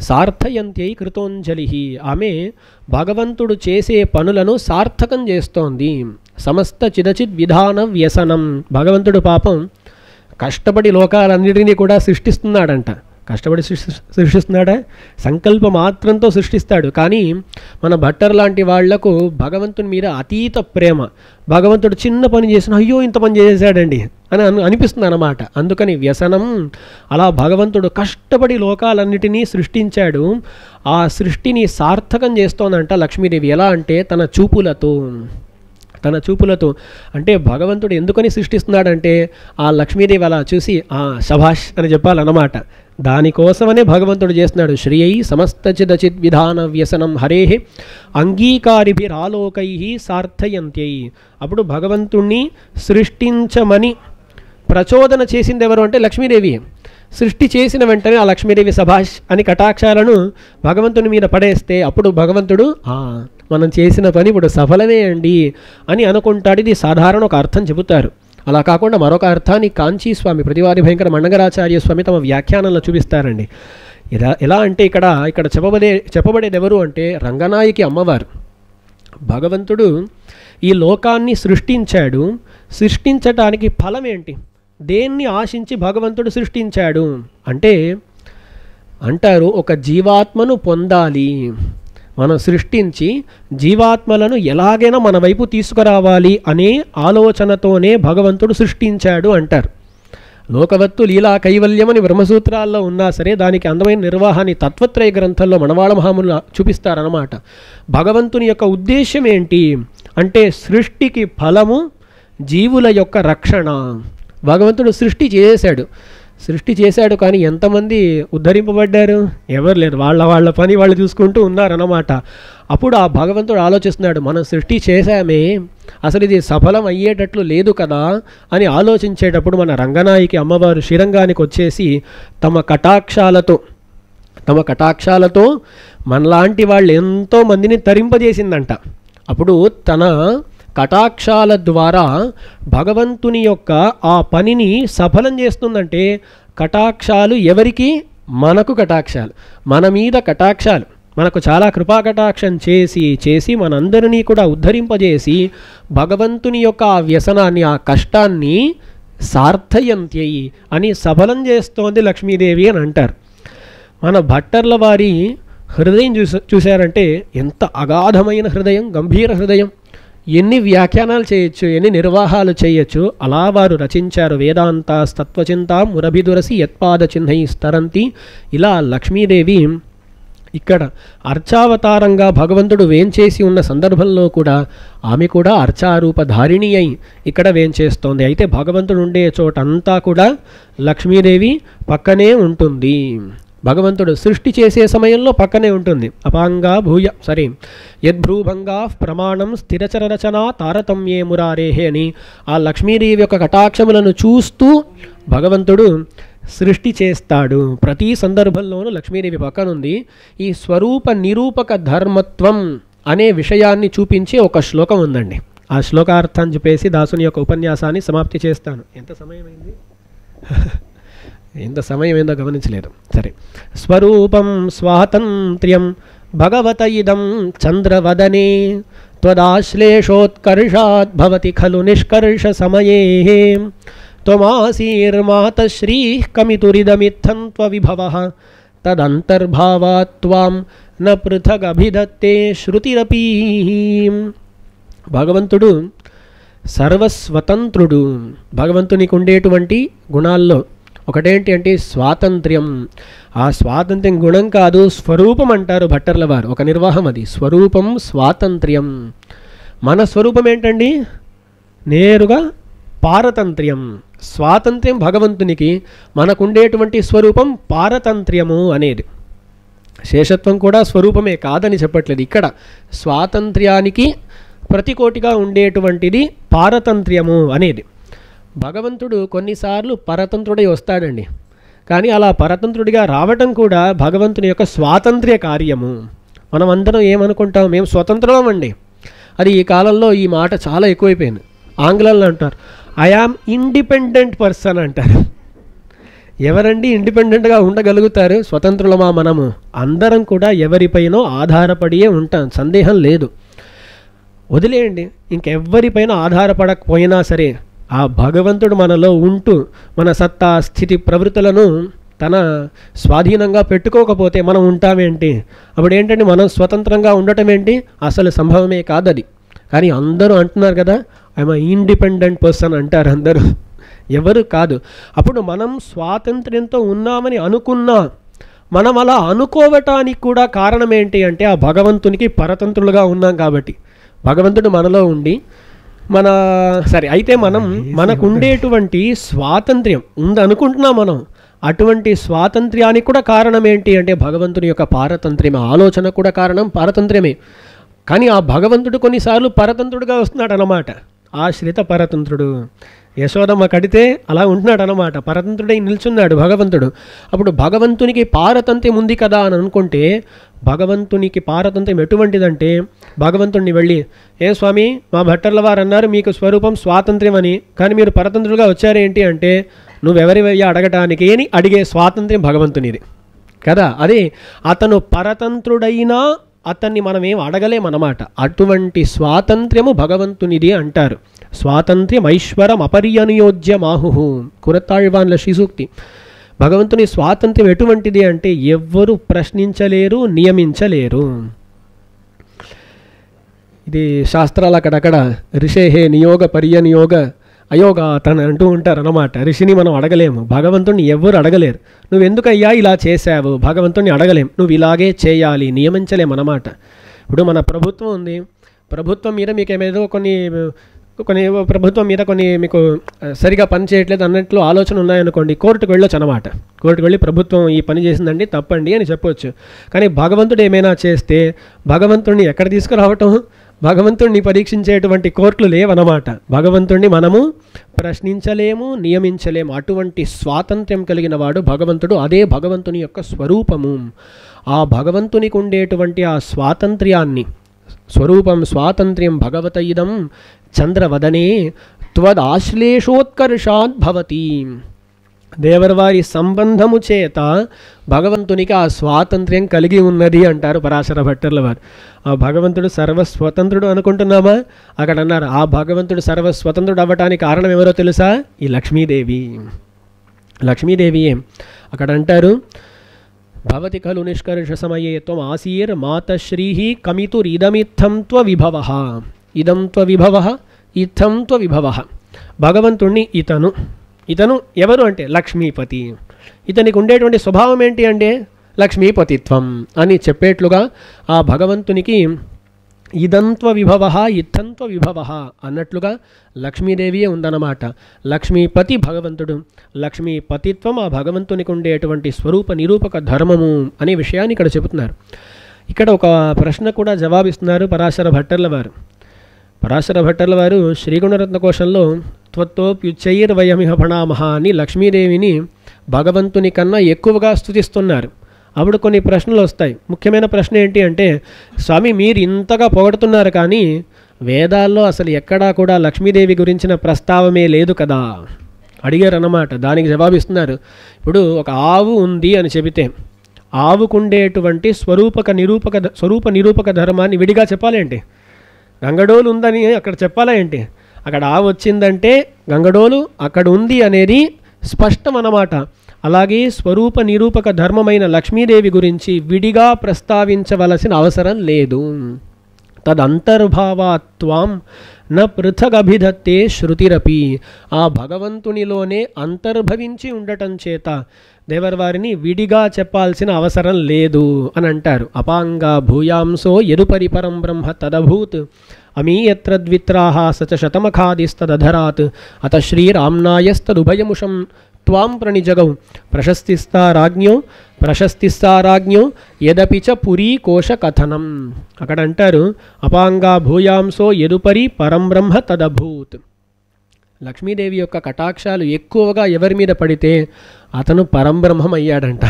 సార్థయంత్యై కృతోంజలి. ఆమె భగవంతుడు చేసే పనులను సార్థకం చేస్తోంది. సమస్త చిదచిద్ విధాన వ్యసనం. భగవంతుడు పాపం కష్టపడి లోకాలన్నిటినీ కూడా సృష్టిస్తున్నాడంట. కష్టపడి సృష్టిస్తున్నాడా? సంకల్ప మాత్రంతో సృష్టిస్తాడు. కానీ మన భట్టర్ లాంటి వాళ్లకు భగవంతుని మీద అతీత ప్రేమ. భగవంతుడు చిన్న పని చేసినా అయ్యో ఇంత పని చేశాడండి అని అనిపిస్తుంది అన్నమాట. అందుకని వ్యసనం. అలా భగవంతుడు కష్టపడి లోకాలన్నిటినీ సృష్టించాడు. ఆ సృష్టిని సార్థకం చేస్తోందంట లక్ష్మీదేవి. ఎలా అంటే తన చూపులతో. అంటే భగవంతుడు ఎందుకని సృష్టిస్తున్నాడంటే ఆ లక్ష్మీదేవి అలా చూసి శభాష్ అని చెప్పాలన్నమాట. దానికోసమనే భగవంతుడు చేస్తున్నాడు. శ్రియై సమస్త చిదచిద్ విధాన వ్యసనం హరే అంగీకారిభిరాలోకై సార్థయంత్యై. అప్పుడు భగవంతుణ్ణి సృష్టించమని ప్రచోదన చేసింది ఎవరు అంటే లక్ష్మీదేవి. సృష్టి చేసిన వెంటనే ఆ లక్ష్మీదేవి సభాష్ అని కటాక్షాలను భగవంతుని మీద పడేస్తే అప్పుడు భగవంతుడు మనం చేసిన పని ఇప్పుడు సఫలమే అండి అని అనుకుంటాడు. ఇది సాధారణ ఒక అర్థం చెబుతారు. అలా కాకుండా మరొక అర్థాన్ని కాంచీ స్వామి ప్రతివాది భయంకర మండగరాచార్య స్వామి తమ వ్యాఖ్యానంలో చూపిస్తారండి. ఎలా అంటే ఇక్కడ చెప్పబడేది ఎవరు అంటే రంగనాయకి అమ్మవారు. భగవంతుడు ఈ లోకాన్ని సృష్టించాడు. సృష్టించటానికి ఫలం ఏంటి? దేన్ని ఆశించి భగవంతుడు సృష్టించాడు అంటే అంటారు ఒక జీవాత్మను పొందాలి. మనం సృష్టించి జీవాత్మలను ఎలాగైనా మన వైపు తీసుకురావాలి అనే ఆలోచనతోనే భగవంతుడు సృష్టించాడు అంటారు. లోకవత్తు లీలా కైవల్యం అని బ్రహ్మసూత్రాల్లో ఉన్నా సరే దానికి అందమైన నిర్వాహాన్ని తత్వత్రయ గ్రంథంలో మనవాళ మహాములు చూపిస్తారన్నమాట. భగవంతుని యొక్క ఉద్దేశం ఏంటి అంటే సృష్టికి ఫలము జీవుల యొక్క రక్షణ. భగవంతుడు సృష్టి చేశాడు కానీ ఎంతమంది ఉద్ధరింపబడ్డారు? ఎవరు లేరు. వాళ్ళ పని వాళ్ళు చూసుకుంటూ ఉన్నారన్నమాట. అప్పుడు ఆ భగవంతుడు ఆలోచిస్తున్నాడు, మనం సృష్టి చేశామే, అసలు ఇది సఫలం అయ్యేటట్లు లేదు కదా అని ఆలోచించేటప్పుడు మన రంగనాయకి అమ్మవారు శ్రీరంగానికి వచ్చేసి తమ కటాక్షాలతో మనలాంటి వాళ్ళు ఎంతో మందిని తరింపజేసిందంట. అప్పుడు తన కటాక్షాల ద్వారా భగవంతుని యొక్క ఆ పనిని సఫలం చేస్తుందంటే కటాక్షాలు ఎవరికి? మనకు కటాక్షాలు, మన మీద కటాక్షాలు, మనకు చాలా కృపా కటాక్షం చేసి మనందరినీ కూడా ఉద్ధరింపజేసి భగవంతుని యొక్క ఆ వ్యసనాన్ని, ఆ కష్టాన్ని సార్థయంత్యయి అని సఫలం చేస్తోంది లక్ష్మీదేవి అని అంటారు. మన భట్టర్ల వారి హృదయం చూశారంటే ఎంత అగాధమైన హృదయం, గంభీర హృదయం. ఎన్ని వ్యాఖ్యానాలు చేయొచ్చు, ఎన్ని నిర్వాహాలు చేయొచ్చు. అలా వారు రచించారు. వేదాంతస్తత్వచింతా మురభిదురసి యత్పాద చిహ్నై స్తరంతి. ఇలా లక్ష్మీదేవి ఇక్కడ అర్చావతారంగా భగవంతుడు వేంచేసి ఉన్న సందర్భంలో కూడా ఆమె కూడా అర్చారూప ధారిణి అయి ఇక్కడ వేంచేస్తోంది. అయితే భగవంతుడు ఉండే చోటంతా కూడా లక్ష్మీదేవి పక్కనే ఉంటుంది. భగవంతుడు సృష్టి చేసే సమయంలో పక్కనే ఉంటుంది. అపాంగా యద్భ్రూభంగా ప్రమాణం స్థిరచర రచన తారతమ్యే మురారేహే అని ఆ లక్ష్మీదేవి యొక్క కటాక్షములను చూస్తూ భగవంతుడు సృష్టి చేస్తాడు. ప్రతి సందర్భంలోనూ లక్ష్మీదేవి పక్కనుంది. ఈ స్వరూప నిరూపక ధర్మత్వం అనే విషయాన్ని చూపించే ఒక శ్లోకం ఉందండి. ఆ శ్లోకార్థం చెప్పేసి దాసుని యొక్క ఉపన్యాసాన్ని సమాప్తి చేస్తాను. ఎంత సమయం ఏందో గమనించలేదు. సరే. స్వరూపం స్వాతంత్ర్యం భగవత ఇదం చంద్రవదనే త్వదాశ్లేషోత్కర్షాత్ భవతి ఖలు నిష్కర్ష సమయే త్వమాసీర్మాతశ్రీః కమితురిదమిత్థం త్వవిభవః తదంతర్భావాత్ త్వాం న పృథగభిధత్తే శృతిరపి. భగవంతుడు సర్వస్వతంత్రుడు. భగవంతునికి ఉండేటువంటి గుణాల్లో ఒకటేంటి అంటే స్వాతంత్ర్యం. ఆ స్వాతంత్ర్యం గుణం కాదు, స్వరూపం అంటారు భట్టర్ల వారు. ఒక నిర్వాహం అది. స్వరూపం స్వాతంత్ర్యం. మన స్వరూపం ఏంటండి? నేరుగా పారతంత్ర్యం. స్వాతంత్ర్యం భగవంతునికి, మనకుండేటువంటి స్వరూపం పారతంత్ర్యము అనేది. శేషత్వం కూడా స్వరూపమే కాదని చెప్పట్లేదు. ఇక్కడ స్వాతంత్ర్యానికి ప్రతికోటిగా ఉండేటువంటిది పారతంత్ర్యము అనేది. భగవంతుడు కొన్నిసార్లు పరతంత్రుడై వస్తాడండి. కానీ అలా పరతంత్రుడిగా రావటం కూడా భగవంతుని యొక్క స్వాతంత్ర్య కార్యము. మనం అందరం ఏమనుకుంటాం? మేము స్వతంత్రం అండి. అది ఈ కాలంలో ఈ మాట చాలా ఎక్కువైపోయింది. ఆంగ్లంలో అంటారు ఐ యామ్ ఇండిపెండెంట్ పర్సన్ అంటారు. ఎవరండి ఇండిపెండెంట్గా ఉండగలుగుతారు? స్వతంత్రులమా మనము? అందరం కూడా ఎవరిపైనో ఆధారపడియే ఉంటాం, సందేహం లేదు. వదిలేయండి, ఇంకెవ్వరిపైన ఆధారపడకపోయినా సరే ఆ భగవంతుడు మనలో ఉంటూ మన సత్తా స్థితి ప్రవృత్తులను తన స్వాధీనంగా పెట్టుకోకపోతే మనం ఉంటామేంటి? అప్పుడు ఏంటంటే మనం స్వతంత్రంగా ఉండటం ఏంటి? అసలు సంభవమే కాదది. కానీ అందరూ అంటున్నారు కదా, ఐఎమ్ ఇండిపెండెంట్ పర్సన్ అంటారు అందరూ. ఎవరు కాదు. అప్పుడు మనం స్వాతంత్ర్యంతో ఉన్నామని అనుకున్నా, మనం అలా అనుకోవటానికి కూడా కారణం ఏంటి అంటే ఆ భగవంతునికి పరతంత్రులుగా ఉన్నాం కాబట్టి. భగవంతుడు మనలో ఉండి సరే అయితే మనకు ఉండేటువంటి స్వాతంత్ర్యం ఉంది అనుకుంటున్నాం మనం. అటువంటి స్వాతంత్ర్యానికి కూడా కారణం ఏంటి అంటే భగవంతుని యొక్క పారతంత్ర్యమే. ఆలోచన కూడా కారణం పారతంత్ర్యమే. కానీ ఆ భగవంతుడు కొన్నిసార్లు పరతంత్రుడుగా వస్తున్నాడు అన్నమాట. ఆశ్రిత పరతంత్రుడు. యశోదమ్మ కడితే అలా ఉంటున్నాడు అన్నమాట. పరతంత్రుడై నిల్చున్నాడు భగవంతుడు. అప్పుడు భగవంతునికి పారతంత్ర్యం ఉంది కదా అని అనుకుంటే, భగవంతునికి పారతంత్ర్యం ఎటువంటిదంటే భగవంతుడిని వెళ్ళి, ఏ స్వామి మా భట్టర్ల వారు అన్నారు మీకు స్వరూపం స్వాతంత్ర్యం అని, కానీ మీరు పరతంత్రులుగా వచ్చారేంటి అంటే నువ్వెవరివయ్యా అడగటానికి అని అడిగే స్వాతంత్ర్యం భగవంతునిది కదా. అదే అతను పరతంత్రుడైనా అతన్ని మనమేం అడగలేమన్నమాట. అటువంటి స్వాతంత్ర్యము భగవంతునిది అంటారు. స్వాతంత్ర్యం ఐశ్వరం అపర్యనియోజ్య మాహు కురతాళ్వాన్ల శ్రీసూక్తి. భగవంతుని స్వాతంత్ర్యం ఎటువంటిది అంటే ఎవ్వరు ప్రశ్నించలేరు, నియమించలేరు. ఇది శాస్త్రాలు అక్కడక్కడ ఋషేహే నియోగ పర్యనియోగ అయోగాత్ అని అంటూ ఉంటారు అన్నమాట. ఋషిని మనం అడగలేము, భగవంతుడిని ఎవ్వరు అడగలేరు. నువ్వెందుకయ్యా ఇలా చేశావు, భగవంతుడిని అడగలేం. నువ్వు ఇలాగే చేయాలి, నియమించలేము అన్నమాట. ఇప్పుడు మన ప్రభుత్వం ఉంది, ప్రభుత్వం మీద మీకు ఏమేదో కొన్ని ప్రభుత్వం మీద కొన్ని మీకు సరిగా పని చేయట్లేదు అన్నట్లు ఆలోచన ఉన్నాయనుకోండి, కోర్టుకు వెళ్ళొచ్చు అనమాట. కోర్టుకు వెళ్ళి ప్రభుత్వం ఈ పని చేసిందండి, తప్పండి అని చెప్పవచ్చు. కానీ భగవంతుడు ఏమైనా చేస్తే భగవంతుడిని ఎక్కడ తీసుకురావటం, భగవంతుడిని పరీక్షించేటువంటి కోర్టులు లేవన్నమాట. భగవంతుడిని మనము ప్రశ్నించలేము, నియమించలేము. అటువంటి స్వాతంత్ర్యం కలిగిన వాడు భగవంతుడు. అదే భగవంతుని యొక్క స్వరూపము. ఆ భగవంతునికి ఉండేటువంటి ఆ స్వాతంత్ర్యాన్ని, స్వరూపం స్వాతంత్ర్యం భగవత ఇదం చంద్రవదనే త్వదాశ్లేషోత్కర్షాత్ భవతి. దేవరవారి సంబంధము చేత భగవంతునికి ఆ స్వాతంత్ర్యం కలిగి ఉన్నది అంటారు పరాశర భట్టర్ల వారు. ఆ భగవంతుడు సర్వస్వతంత్రుడు అనుకుంటున్నామా? అక్కడ అన్నారు ఆ భగవంతుడు సర్వస్వతంత్రుడు అవ్వటానికి కారణం ఎవరో తెలుసా? ఈ లక్ష్మీదేవి. లక్ష్మీదేవియే. అక్కడ అంటారు భవతి ఖలు నిష్కర్ష సమయే త్వం ఆసీర్ మాతశ్రీ కమితురిదమిత్థం త్వవిభవ. ఇదం త్వవిభవ, ఇత్థం త్వవిభవ. భగవంతుణ్ణి ఇతను ఎవరు అంటే లక్ష్మీపతి. ఇతనికి ఉండేటువంటి స్వభావం ఏంటి అంటే లక్ష్మీపతిత్వం అని చెప్పేట్లుగా ఆ భగవంతునికి ఇదంత్వ విభవ, ఇత్తంత్వ విభవ అన్నట్లుగా లక్ష్మీదేవియే ఉందన్నమాట. లక్ష్మీపతి భగవంతుడు, లక్ష్మీపతిత్వం ఆ భగవంతునికి ఉండేటువంటి స్వరూప నిరూపక ధర్మము అనే విషయాన్ని ఇక్కడ చెబుతున్నారు. ఇక్కడ ఒక ప్రశ్న కూడా జవాబిస్తున్నారు పరాశర భట్టర్ల వారు. పరాశర భట్టర్ల వారు శ్రీగుణరత్న కోశంలో త్వత్తోప్యుచ్చైర్వయమిహ ప్రణామః అని లక్ష్మీదేవిని భగవంతుని కన్నా ఎక్కువగా స్తుతిస్తున్నారు. అప్పుడు కొన్ని ప్రశ్నలు వస్తాయి. ముఖ్యమైన ప్రశ్న ఏంటి అంటే, స్వామి మీరు ఇంతగా పొగడుతున్నారు కానీ వేదాల్లో అసలు ఎక్కడా కూడా లక్ష్మీదేవి గురించిన ప్రస్తావమే లేదు కదా అడిగారు అన్నమాట. దానికి జవాబిస్తున్నారు. ఇప్పుడు ఒక ఆవు ఉంది అని చెబితే ఆవుకుండేటువంటి స్వరూప నిరూపక ధర్మాన్ని విడిగా చెప్పాలేంటి? గంగడోలు ఉందని అక్కడ చెప్పాలా ఏంటి? అక్కడ ఆవు వచ్చిందంటే గంగడోలు అక్కడ ఉంది అనేది స్పష్టం అన్నమాట. అలాగే స్వరూప నిరూపక ధర్మమైన లక్ష్మీదేవి గురించి విడిగా ప్రస్తావించవలసిన అవసరం లేదు. తదంతర్భావాత్వాం న పృథగభిధత్తే శృతిరపి. ఆ భగవంతునిలోనే అంతర్భవించి ఉండటం చేత దేవర్వారిని విడిగా చెప్పాల్సిన అవసరం లేదు అని అంటారు. అపాంగా భూయాంసో యదుపరి పరం బ్రహ్మ తదభూత్ అమీయత్ర ద్విత్రాహ సచ శతమఖాదిస్తదధరాత్ అత శ్రీరామ్నాయస్తదుభయముషం త్వాం ప్రణిజగౌ ప్రశస్తిస్తారాజ్ఞో యదపి చ పురీ కోశ కథనం. అక్కడ అంటారు అపాంగా భూయాంసో యదుపరి పరంబ్రహ్మ తదభూత్. లక్ష్మీదేవి యొక్క కటాక్షాలు ఎక్కువగా ఎవరి మీద పడితే అతను పరంబ్రహ్మం అయ్యాడంట.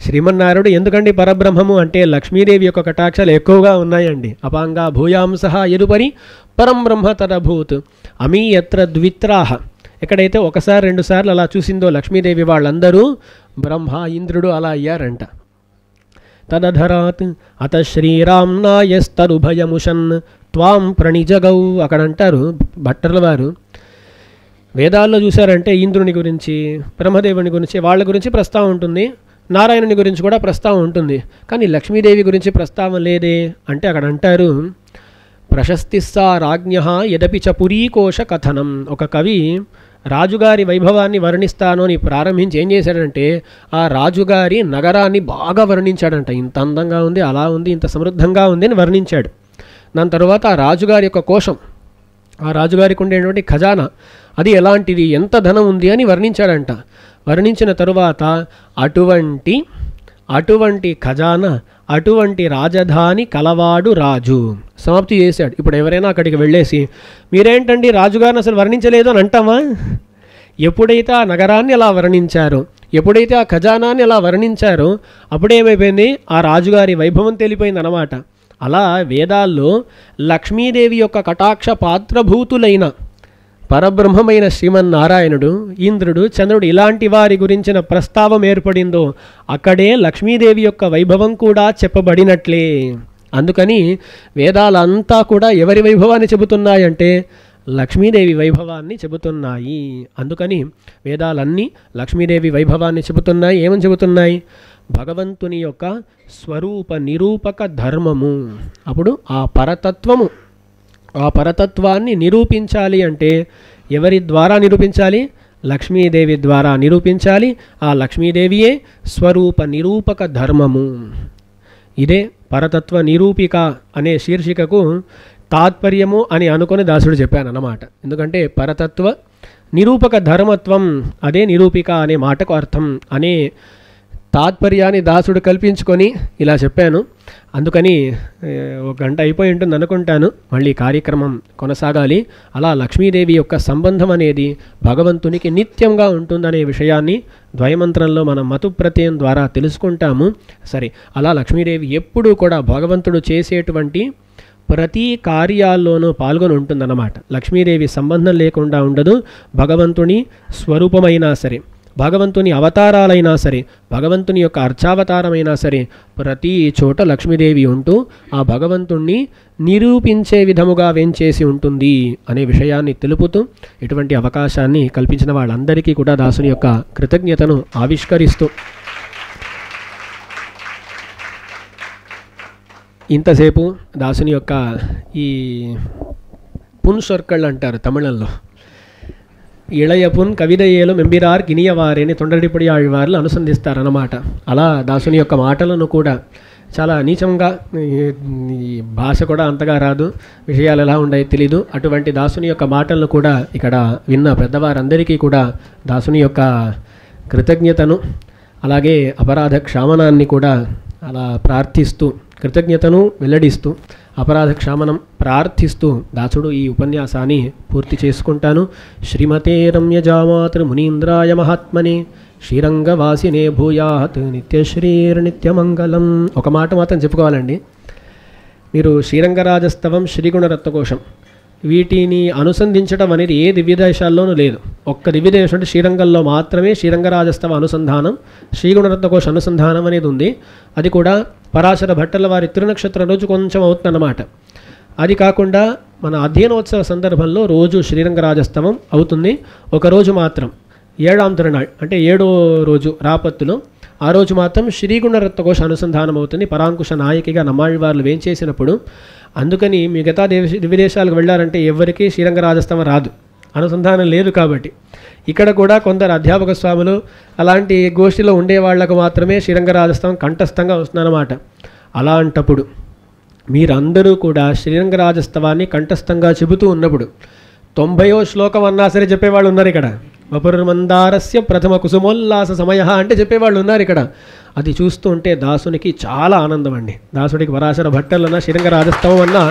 శ్రీమన్నారాయణుడు ఎందుకండి పరబ్రహ్మము అంటే లక్ష్మీదేవి యొక్క కటాక్షాలు ఎక్కువగా ఉన్నాయండి. అపాంగా భూయాంస యదుపరి పరంబ్రహ్మ తదభూత్ అమీయత్ర ద్విత్రాహ. ఎక్కడైతే ఒకసారి రెండు సార్లు అలా చూసిందో లక్ష్మీదేవి వాళ్ళందరూ బ్రహ్మ ఇంద్రుడు అలా అయ్యారంట. తదధరాత్ అత శ్రీరామ్నాయస్తరుభయముషన్ త్వాం ప్రణిజగౌ. అక్కడ అంటారు భట్టర్ల వారు వేదాల్లో చూశారంటే ఇంద్రుని గురించి బ్రహ్మదేవుని గురించి వాళ్ళ గురించి ప్రస్తావం ఉంటుంది, నారాయణుని గురించి కూడా ప్రస్తావం ఉంటుంది. కానీ లక్ష్మీదేవి గురించి ప్రస్తావం లేదే అంటే అక్కడ అంటారు ప్రశస్తిస్సా రాజ్ఞ యదపి చ పురీకోశ కథనం. ఒక కవి రాజుగారి వైభవాన్ని వర్ణిస్తాను అని ప్రారంభించి ఏం చేశాడంటే ఆ రాజుగారి నగరాన్ని బాగా వర్ణించాడంట. ఇంత అందంగా ఉంది, అలా ఉంది, ఇంత సమృద్ధంగా ఉంది అని వర్ణించాడు. దాని తర్వాత ఆ రాజుగారి యొక్క కోశం, ఆ రాజుగారికి ఉండేటువంటి ఖజానా అది ఎలాంటిది, ఎంత ధనం ఉంది అని వర్ణించాడంట. వర్ణించిన తరువాత అటువంటి ఖజానా అటువంటి రాజధాని కలవాడు రాజు సమాప్తి చేశాడు. ఇప్పుడు ఎవరైనా అక్కడికి వెళ్ళేసి మీరేంటండి రాజుగారిని అసలు వర్ణించలేదు అని అంటామా? ఎప్పుడైతే ఆ నగరాన్ని అలా వర్ణించారో, ఎప్పుడైతే ఆ ఖజానాన్ని అలా వర్ణించారో అప్పుడేమైపోయింది, ఆ రాజుగారి వైభవం తెలిపోయింది అన్నమాట. అలా వేదాల్లో లక్ష్మీదేవి యొక్క కటాక్ష పాత్రభూతులైన పరబ్రహ్మమైన శ్రీమన్నారాయణుడు, ఇంద్రుడు, చంద్రుడు ఇలాంటి వారి గురించిన ప్రస్తావం ఏర్పడిందో అక్కడే లక్ష్మీదేవి యొక్క వైభవం కూడా చెప్పబడినట్లే. అందుకని వేదాలంతా కూడా ఎవరి వైభవాన్ని చెబుతున్నాయంటే లక్ష్మీదేవి వైభవాన్ని చెబుతున్నాయి. అందుకని వేదాలన్నీ లక్ష్మీదేవి వైభవాన్ని చెబుతున్నాయి. ఏమని చెబుతున్నాయి? భగవంతుని యొక్క స్వరూప నిరూపక ధర్మము. అప్పుడు ఆ పరతత్వాన్ని నిరూపించాలి అంటే ఎవరి ద్వారా నిరూపించాలి? లక్ష్మీదేవి ద్వారా నిరూపించాలి. ఆ లక్ష్మీదేవియే స్వరూప నిరూపక ధర్మము. ఇదే పరతత్వ నిరూపిక అనే శీర్షికకు తాత్పర్యము అని అనుకొని దాసుడు చెప్పాను అన్నమాట. ఎందుకంటే పరతత్వ నిరూపక ధర్మత్వం అదే నిరూపిక అనే మాటకు అర్థం అనే తాత్పర్యాన్ని దాసుడు కల్పించుకొని ఇలా చెప్పాను. అందుకని ఒక గంట అయిపోయి ఉంటుంది అనుకుంటాను. మళ్ళీ కార్యక్రమం కొనసాగాలి. అలా లక్ష్మీదేవి యొక్క సంబంధం అనేది భగవంతునికి నిత్యంగా ఉంటుందనే విషయాన్ని ద్వయమంత్రంలో మనం మతు ప్రత్యయం ద్వారా తెలుసుకుంటాము. సరే, అలా లక్ష్మీదేవి ఎప్పుడూ కూడా భగవంతుడు చేసేటువంటి ప్రతి కార్యాల్లోనూ పాల్గొని ఉంటుందన్నమాట. లక్ష్మీదేవి సంబంధం లేకుండా ఉండదు. భగవంతుని స్వరూపమైనా సరే, భగవంతుని అవతారాలైనా సరే, భగవంతుని యొక్క అర్చావతారమైనా సరే, ప్రతి చోట లక్ష్మీదేవి ఉంటూ ఆ భగవంతుణ్ణి నిరూపించే విధముగా వేంచేసి ఉంటుంది అనే విషయాన్ని తెలుపుతూ ఇటువంటి అవకాశాన్ని కల్పించిన వాళ్ళందరికీ కూడా దాసుని యొక్క కృతజ్ఞతను ఆవిష్కరిస్తూ ఇంతసేపు దాసుని యొక్క ఈ పున్సొర్కళ్ళు అంటారు తమిళంలో, ఇళయ పున్ కవిదయేలు మెంబిరార్ గినియవారేని తొండడిపడి ఆళ్వార్లు అనుసంధిస్తారన్నమాట. అలా దాసుని యొక్క మాటలను కూడా చాలా నీచంగా, ఈ భాష కూడా అంతగా రాదు, విషయాలు ఎలా ఉన్నాయో తెలీదు, అటువంటి దాసుని యొక్క మాటలను కూడా ఇక్కడ విన్న పెద్దవారందరికీ కూడా దాసుని యొక్క కృతజ్ఞతను అలాగే అపరాధ క్షామనాన్ని కూడా అలా ప్రార్థిస్తూ, కృతజ్ఞతను వెల్లడిస్తూ అపరాధ క్షామనం ప్రార్థిస్తూ దాసుడు ఈ ఉపన్యాసాన్ని పూర్తి చేసుకుంటాను. శ్రీమతే రమ్యజామాతృ మునీంద్రాయ మహాత్మనే శ్రీరంగవాసినే భూయాత్ నిత్యశ్రీర్నిత్యమంగళం. ఒక మాట మాత్రం చెప్పుకోవాలండి. మీరు శ్రీరంగరాజస్తవం, శ్రీగుణరత్నకోశం వీటిని అనుసంధించడం అనేది ఏ దివ్యదేశాల్లోనూ లేదు. ఒక్క దివ్యదేశం అంటే శ్రీరంగంలో మాత్రమే శ్రీరంగరాజస్తవ అనుసంధానం, శ్రీగుణరత్నకోశ అనుసంధానం అనేది ఉంది. అది కూడా పరాశర భట్టల వారి తిరునక్షత్ర రోజు కొంచెం అవుతుందన్నమాట. అది కాకుండా మన అధ్యయనోత్సవ సందర్భంలో రోజు శ్రీరంగరాజస్తవం అవుతుంది. ఒకరోజు మాత్రం 7వ తిరునాళ్ అంటే 7వ రోజు రాపత్తులో ఆ రోజు మాత్రం శ్రీగుణరత్నకోశ అనుసంధానం అవుతుంది. పరాంకుశ నాయకిగా నమ్మాళ్ళవార్లు వేంచేసినప్పుడు. అందుకని మిగతా దివ్యదేశాలకు వెళ్ళారంటే ఎవరికీ శ్రీరంగరాజస్తవం రాదు, అనుసంధానం లేదు. కాబట్టి ఇక్కడ కూడా కొందరు అధ్యాపక స్వాములు అలాంటి గోష్ఠిలో ఉండేవాళ్లకు మాత్రమే శ్రీరంగరాజస్తవం కంఠస్థంగా వస్తుందన్నమాట. అలాంటప్పుడు మీరందరూ కూడా శ్రీరంగరాజస్తవాన్ని కంఠస్థంగా చెబుతూ ఉన్నప్పుడు 90వ శ్లోకం అన్నా సరే చెప్పేవాళ్ళు ఉన్నారు ఇక్కడ. వపుర్మందారస్య ప్రథమ కుసుమోల్లాస సమయ అంటే చెప్పేవాళ్ళు ఉన్నారు ఇక్కడ. అది చూస్తూ ఉంటే దాసునికి చాలా ఆనందం అండి. దాసుడికి పరాశర భట్టలన్నా శ్రీరంగరాజస్తవం అన్నా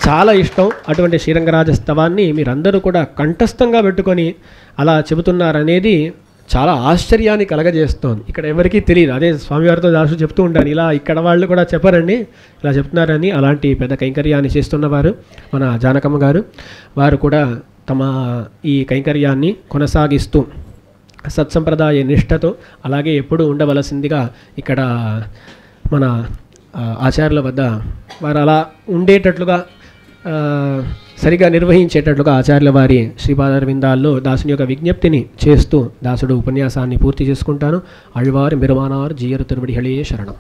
చాలా ఇష్టం. అటువంటి శ్రీరంగరాజస్తవాన్ని మీరందరూ కూడా కంఠస్థంగా పెట్టుకొని అలా చెబుతున్నారనేది చాలా ఆశ్చర్యాన్ని కలగజేస్తోంది. ఇక్కడ ఎవరికీ తెలియదు. అదే స్వామివారితో దాసు చెప్తూ ఉంటాను, ఇలా ఇక్కడ వాళ్ళు కూడా చెప్పారండి, ఇలా చెప్తున్నారని. అలాంటి పెద్ద కైంకర్యాన్ని చేస్తున్నవారు మన జానకమ్మ గారు, వారు కూడా తమ ఈ కైంకర్యాన్ని కొనసాగిస్తూ సత్సంప్రదాయ నిష్ఠతో అలాగే ఎప్పుడూ ఉండవలసిందిగా ఇక్కడ మన ఆచార్యుల వద్ద వారు అలా ఉండేటట్లుగా సరిగా నిర్వహించేటట్లుగా ఆచార్యుల వారి శ్రీపాదారవిందాల్లో దాసుని యొక్క విజ్ఞప్తిని చేస్తూ దాసుడు ఉపన్యాసాన్ని పూర్తి చేసుకుంటాను. అళ్వారు మిరమానారు జీయరు తిరువడి హళే శరణం.